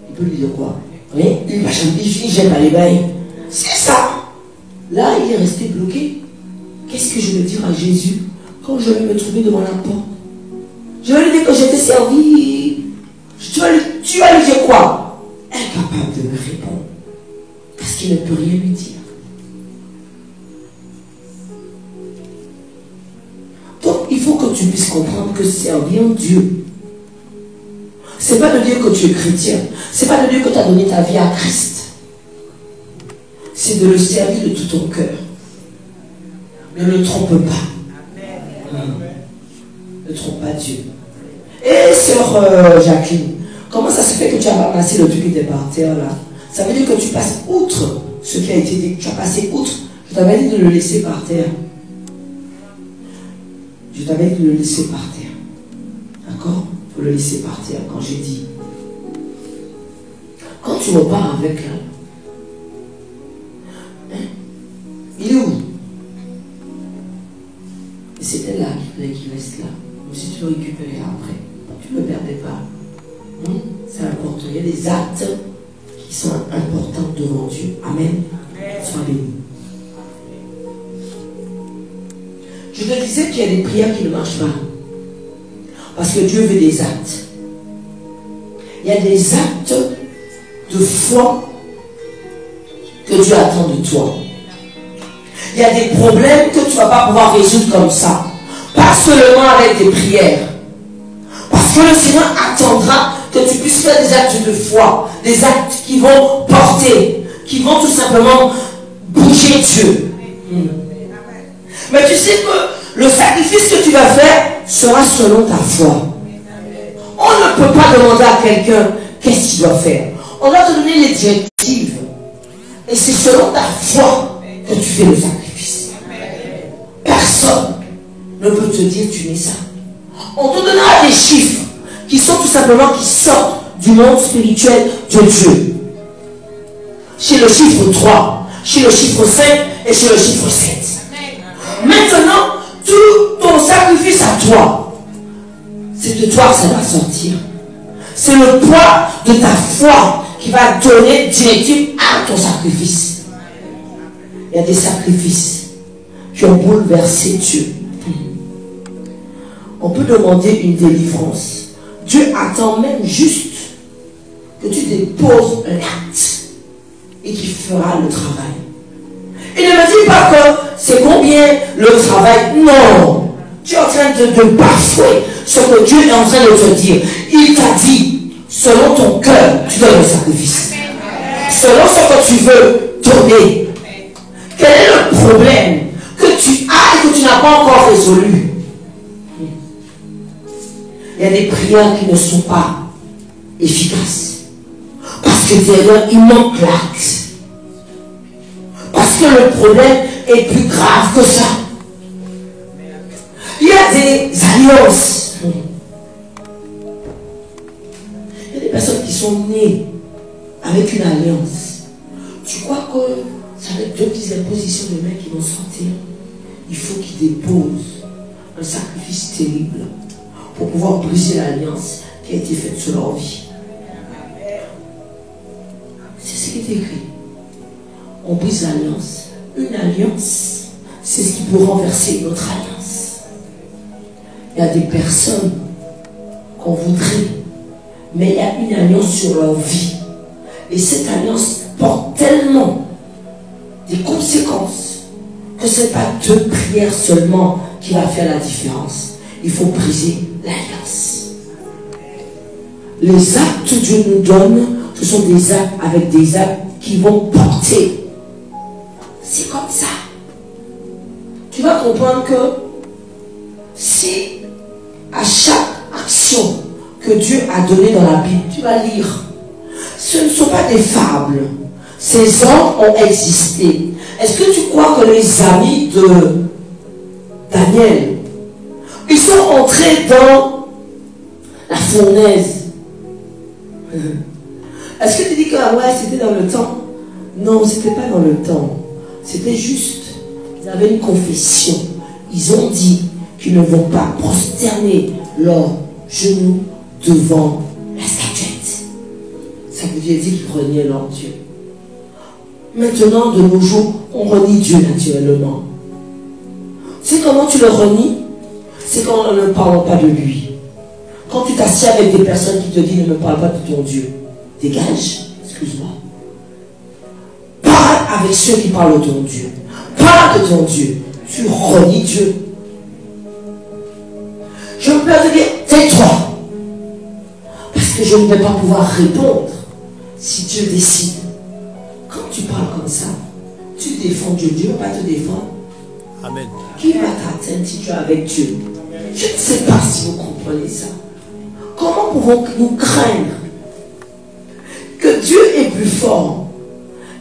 Il peut lui dire quoi? Oui, il n'aime pas les bails. C'est ça. Là, il est resté bloqué. Qu'est-ce que je vais dire à Jésus quand je vais me trouver devant la porte? Je vais lui dire que je t'ai servi. Tu vas lui dire quoi? Incapable de me répondre. Parce qu'il ne peut rien lui dire. Donc, il faut que tu puisses comprendre que servir Dieu, c'est pas de dire que tu es chrétien. C'est pas de dire que tu as donné ta vie à Christ. C'est de le servir de tout ton cœur. Ne le trompe pas. Ne trompe pas Dieu. Et sœur Jacqueline, comment ça se fait que tu as ramassé le truc qui était par terre là? Ça veut dire que tu passes outre ce qui a été dit. Tu as passé outre. Je t'avais dit de le laisser par terre. Je t'avais dit de le laisser par terre. D'accord? Il faut le laisser par terre quand j'ai dit. Quand tu repars avec là, hein, il est où? Et c'était là qu'il fallait qu'il reste là. Mais si tu le récupérais après, tu ne le perdais pas. C'est important. Il y a des actes qui sont importants devant Dieu. Amen. Sois béni. Je te disais qu'il y a des prières qui ne marchent pas. Parce que Dieu veut des actes. Il y a des actes de foi que Dieu attend de toi. Il y a des problèmes que tu ne vas pas pouvoir résoudre comme ça. Pas seulement avec des prières. Parce que le Seigneur attendra que tu puisses faire des actes de foi. Des actes qui vont porter, qui vont tout simplement bouger Dieu. Mais tu sais que le sacrifice que tu vas faire sera selon ta foi. On ne peut pas demander à quelqu'un qu'est-ce qu'il doit faire. On doit te donner les directives. Et c'est selon ta foi que tu fais le sacrifice. Personne ne peut te dire tu n'es ça. On te donnera des chiffres qui sont tout simplement qui sortent du monde spirituel de Dieu. Chez le chiffre 3, chez le chiffre 5 et chez le chiffre 7. Maintenant, tout ton sacrifice à toi, c'est de toi que ça va sortir. C'est le poids de ta foi qui va donner directive à ton sacrifice. Il y a des sacrifices qui ont bouleversé Dieu. On peut demander une délivrance. Dieu attend même juste que tu déposes un acte et qu'il fera le travail. Il ne me dit pas que c'est combien le travail. Non. Tu es en train de bafouer ce que Dieu est en train de te dire. Il t'a dit, selon ton cœur, tu donnes le sacrifice. Selon ce que tu veux donner. Quel est le problème que tu as et que tu n'as pas encore résolu? Il y a des prières qui ne sont pas efficaces. Parce que derrière, il manque l'acte. Parce que le problème est plus grave que ça. Il y a des alliances. Il y a des personnes qui sont nées avec une alliance. Tu crois que ça va être deux petites impositions de mains qui vont sortir? Il faut qu'ils déposent un sacrifice terrible pour pouvoir briser l'alliance qui a été faite sur leur vie. C'est ce qui est écrit. On brise l'alliance. Une alliance, c'est ce qui peut renverser une autre alliance. Il y a des personnes qu'on voudrait, mais il y a une alliance sur leur vie. Et cette alliance porte tellement des conséquences que ce n'est pas deux prières seulement qui va faire la différence. Il faut briser l'alliance. Les actes que Dieu nous donne, ce sont des actes avec des actes qui vont porter. C'est comme ça. Tu vas comprendre que si à chaque action que Dieu a donnée dans la Bible, tu vas lire, ce ne sont pas des fables. Ces hommes ont existé. Est-ce que tu crois que les amis de Daniel, ils sont entrés dans la fournaise? Est-ce que tu dis que ouais, c'était dans le temps? Non, c'était pas dans le temps. C'était juste, ils avaient une confession. Ils ont dit qu'ils ne vont pas prosterner leurs genoux devant la statuette. Ça veut dire qu'ils reniaient leur Dieu. Maintenant, de nos jours, on renie Dieu naturellement. Tu sais comment tu le renies? C'est quand on ne parle pas de lui. Quand tu t'assieds avec des personnes qui te disent ne me parle pas de ton Dieu, dégage, excuse-moi. Parle avec ceux qui parlent de ton Dieu. Parle de ton Dieu. Tu renies Dieu. Je peux te dire, tais-toi. Parce que je ne vais pas pouvoir répondre si Dieu décide. Quand tu parles comme ça, tu défends Dieu. Dieu ne va pas te défendre. Amen. Qui va t'atteindre si tu es avec Dieu? Je ne sais pas si vous comprenez ça. Comment pouvons-nous craindre que Dieu est plus fort?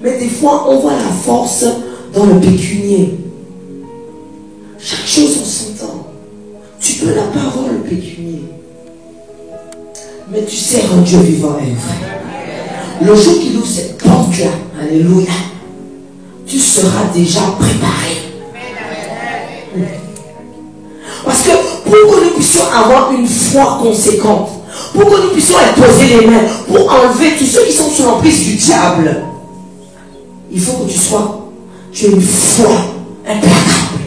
Mais des fois, on voit la force dans le pécunier. Chaque chose en son temps. Tu peux ne pas avoir le pécunier. Mais tu sers un Dieu vivant et vrai. Le jour qu'il ouvre cette porte-là, alléluia, tu seras déjà préparé. Parce que pour que nous puissions avoir une foi conséquente, pour que nous puissions être posés les mains, pour enlever tous ceux qui sont sous l'emprise du diable, il faut que tu aies une foi implacable.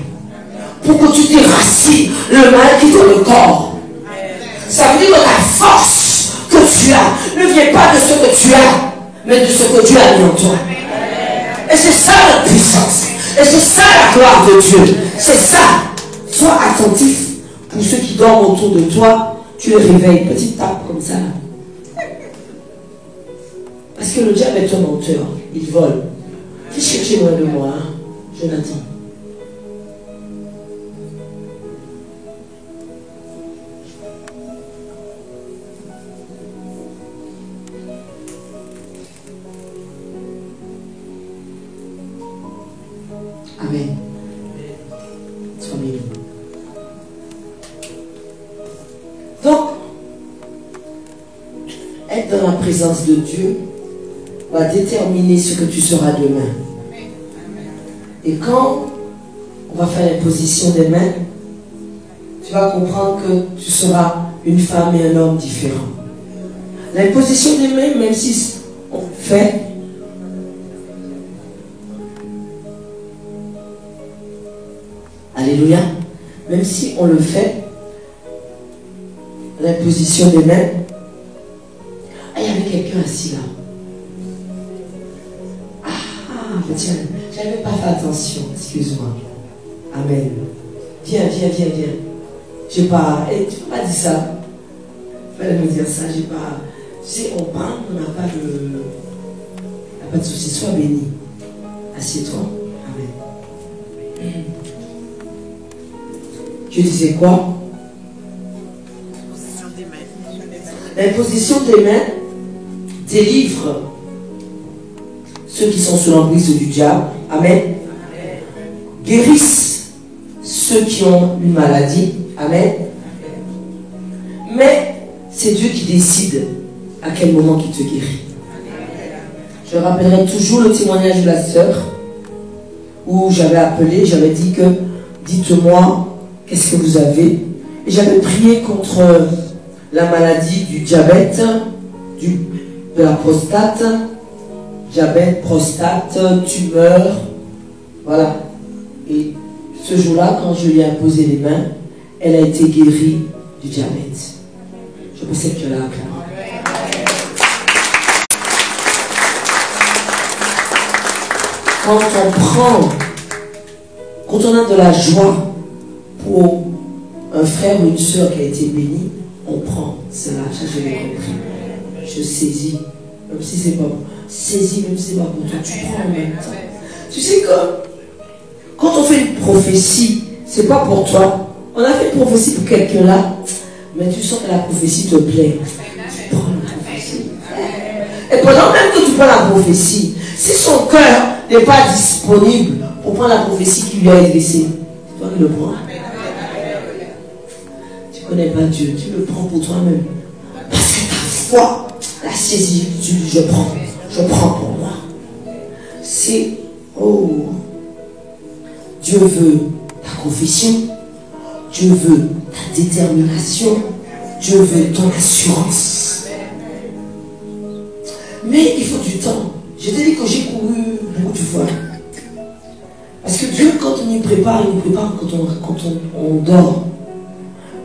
Pour que tu déracines le mal qui est dans le corps. Ça veut dire que la force que tu as ne vient pas de ce que tu as, mais de ce que Dieu a mis en toi. Et c'est ça la puissance. Et c'est ça la gloire de Dieu. C'est ça. Sois attentif. Pour ceux qui dorment autour de toi, tu les réveilles. Petite tape comme ça. Parce que le diable est un menteur. Il vole. Fais chercher loin de moi, hein, Jonathan. Amen. Sois béni. dans la présence de Dieu va déterminer ce que tu seras demain. Et quand on va faire l'imposition des mains, tu vas comprendre que tu seras une femme et un homme différents. L'imposition des mains, même si on fait, alléluia, même si on le fait, l'imposition des mains, il y avait quelqu'un assis là. Tiens, j'avais pas fait attention, excuse-moi. Amen. Viens. J'ai pas. Tu peux pas dire ça. Il fallait me dire ça. J'ai pas. Tu sais, on parle, on n'a pas de. Il n'y a pas de souci. Sois béni. Assieds-toi. Amen. Je disais quoi? L'imposition des mains délivre ceux qui sont sous l'emprise du diable. Amen. Guérissent ceux qui ont une maladie. Amen. Mais c'est Dieu qui décide à quel moment il te guérit. Je rappellerai toujours le témoignage de la sœur où j'avais appelé, j'avais dit que dites-moi qu'est-ce que vous avez. Et j'avais prié contre la maladie du diabète, de la prostate, diabète, prostate, tumeur, voilà. Et ce jour-là, quand je lui ai imposé les mains, elle a été guérie du diabète. Je pensais que tu l'as acclamé. Quand on a de la joie pour un frère ou une soeur qui a été béni, on prend cela. Ça, je l'ai compris. Je saisis, même si c'est pas bon. Saisis, même si c'est pas bon. Toi, tu prends en même temps. Tu sais que quand on fait une prophétie, c'est pas pour toi. On a fait une prophétie pour quelqu'un là, mais tu sens que la prophétie te plaît. Tu prends la prophétie. Et pendant même que tu prends la prophétie, si son cœur n'est pas disponible pour prendre la prophétie qui lui a été laissée, c'est toi qui le prends. Tu ne connais pas Dieu, tu le prends pour toi-même. Parce que ta foi la saisie, tu dis je prends pour moi. C'est, oh, Dieu veut ta confession, Dieu veut ta détermination, Dieu veut ton assurance. Mais il faut du temps. Je t'ai dit que j'ai couru beaucoup de fois. Parce que Dieu, quand on y prépare, il nous prépare quand on dort.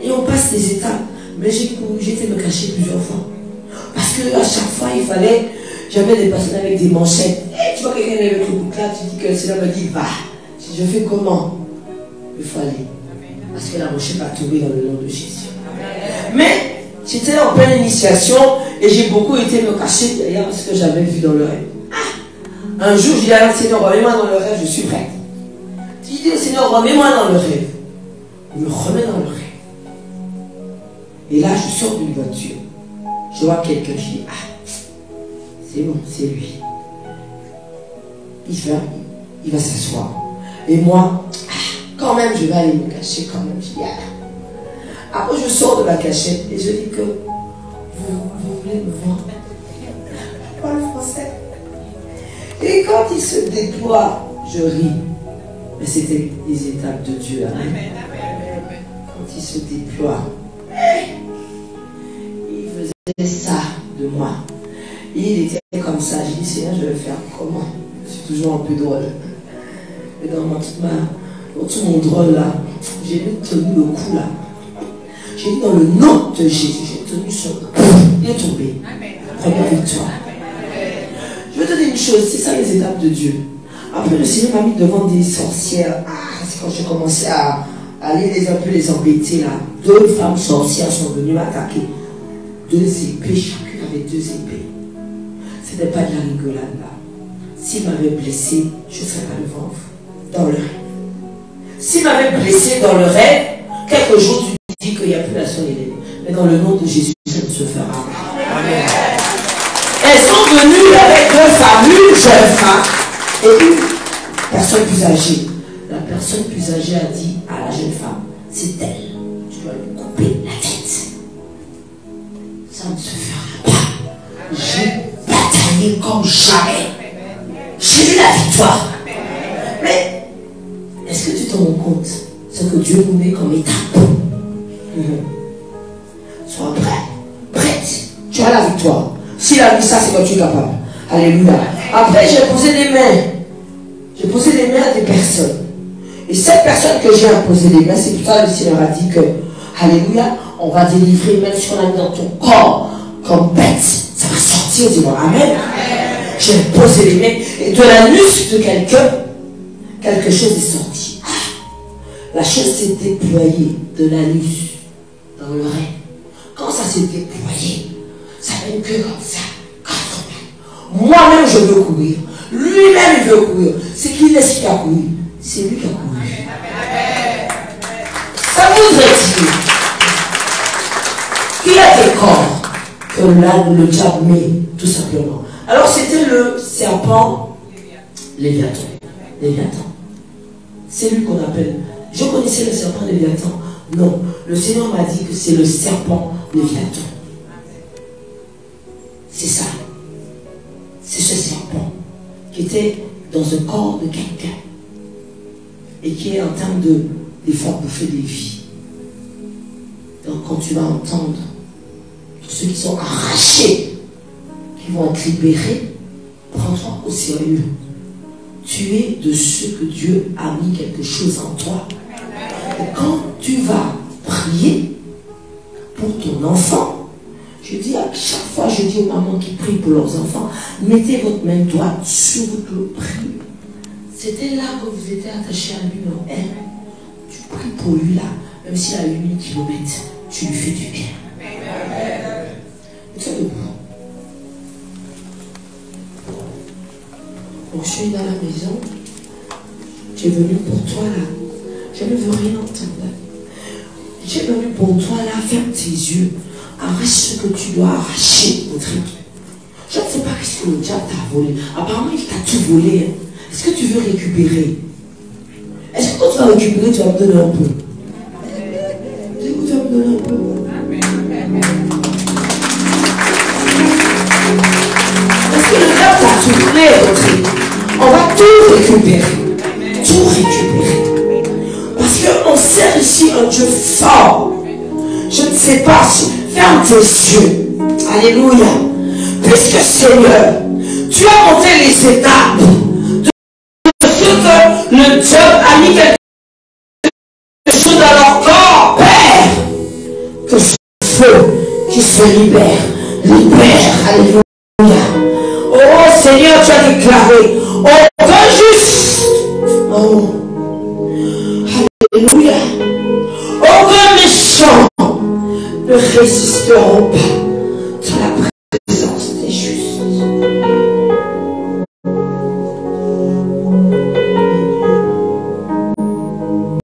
Et on passe les étapes. Mais j'ai été me cacher plusieurs fois. Parce qu'à chaque fois, il fallait... J'avais des personnes avec des manchettes. Et tu vois quelqu'un avec le bouclard, tu dis que le Seigneur me dit, va. Je fais comment? Il faut aller. Parce que la manchette va tomber dans le nom de Jésus. Mais j'étais en pleine initiation et j'ai beaucoup été me cacher derrière ce que j'avais vu dans le rêve. Un jour, je dis à le Seigneur, remets-moi dans le rêve, je suis prête. Je dis au Seigneur, remets-moi dans le rêve. Il me remet dans le rêve. Et là, je sors d'une voiture. Je vois quelqu'un, je dis, c'est bon, c'est lui. Il va s'asseoir. Et moi, quand même, je vais aller me cacher quand même. Je dis, Après, je sors de la cachette et je dis que vous voulez me voir. Je parle français. Et quand il se déploie, je ris. Mais c'était les étapes de Dieu. Amen. Quand il se déploie, il faisait ça de moi. Il était comme ça. J'ai dit, Seigneur, je vais faire comment? Je suis toujours un peu drôle. Et dans tout mon drôle là, j'ai tenu le cou là. J'ai dit dans le nom de Jésus, j'ai tenu son cou. Il est tombé. Première victoire. Je vais te dire une chose, c'est ça les étapes de Dieu. Après, le Seigneur m'a mis devant des sorcières. C'est quand j'ai commencé à aller un peu les embêter là. 2 femmes sorcières sont venues m'attaquer. 2 épées, chacune avait 2 épées. Ce n'était pas de la rigolade là. S'il m'avait blessé, je ne serais pas devant vous. Dans le rêve. S'il m'avait blessé dans le rêve, quelques jours tu dis qu'il n'y a plus la soleil. Mais dans le nom de Jésus, ça ne se fera pas. Amen. Elles sont venues avec 2 femmes, une jeune femme et une personne plus âgée. La personne plus âgée a dit à la jeune femme, c'est elle, tu dois lui couper la tête. Ça ne se fera pas. j'ai bataillé comme jamais. J'ai eu la victoire. Mais est-ce que tu te rends compte ce que Dieu nous met comme étape? Sois prête. Tu as la victoire. S'il a dit ça, c'est que tu es capable. Alléluia. Après, j'ai posé les mains. J'ai posé les mains à des personnes. Et cette personne que j'ai imposé les mains, c'est pour ça que le Seigneur a dit que, alléluia, on va délivrer même ce qu'on a mis dans ton corps comme bête. Ça va sortir, dis-moi. Amen. J'ai posé les mains et de l'anus de quelqu'un, quelque chose est sorti. La chose s'est déployée de l'anus dans le rein. Quand ça s'est déployé, ça fait une queue comme ça. Moi-même, je veux courir. Lui-même, il veut courir. C'est qui laisse qui a couru? C'est lui qui a couru. Ça voudrait dire qu'il a des corps que là, le diable met, tout simplement. Alors, c'était le serpent Léviathan. C'est lui qu'on appelle. Je connaissais le serpent Léviathan. Non, le Seigneur m'a dit que c'est le serpent Léviathan. C'est ça. C'est ce serpent qui était dans un corps de quelqu'un et qui est en train de des fois bouffer des vies. Donc quand tu vas entendre tous ceux qui sont arrachés, qui vont être libérés, prends-toi au sérieux. Tu es de ceux que Dieu a mis quelque chose en toi. Et quand tu vas prier pour ton enfant, je dis à chaque fois, je dis aux mamans qui prient pour leurs enfants, mettez votre main droite sur votre prière. C'était là que vous étiez attaché à lui, non? Tu pries pour lui là, même s'il a 8000 km, tu lui fais du bien. C'est debout. Donc je suis dans la maison, tu es venu pour toi là, je ne veux rien entendre. Tu es venu pour toi là, ferme tes yeux. Arrache ce que tu dois arracher au truc. Je ne sais pas ce que le diable t'a volé. Apparemment, il t'a tout volé. Est-ce que tu veux récupérer? Est-ce que quand tu vas récupérer, tu vas me donner un peu? Est-ce que tu vas me donner un peu? Parce que le diable t'a tout volé, ton truc. On va tout récupérer. Tout récupérer. Parce qu'on sert ici un Dieu fort. Je ne sais pas si... Ferme tes yeux. Alléluia. Puisque Seigneur, tu as monté les étapes de ce que le diable a mis quelque chose dans leur corps. Père, que ce feu qui se libère. Alléluia. Oh Seigneur, tu as déclaré aucun juste. Oh. Alléluia. Aucun méchant ne résisteront pas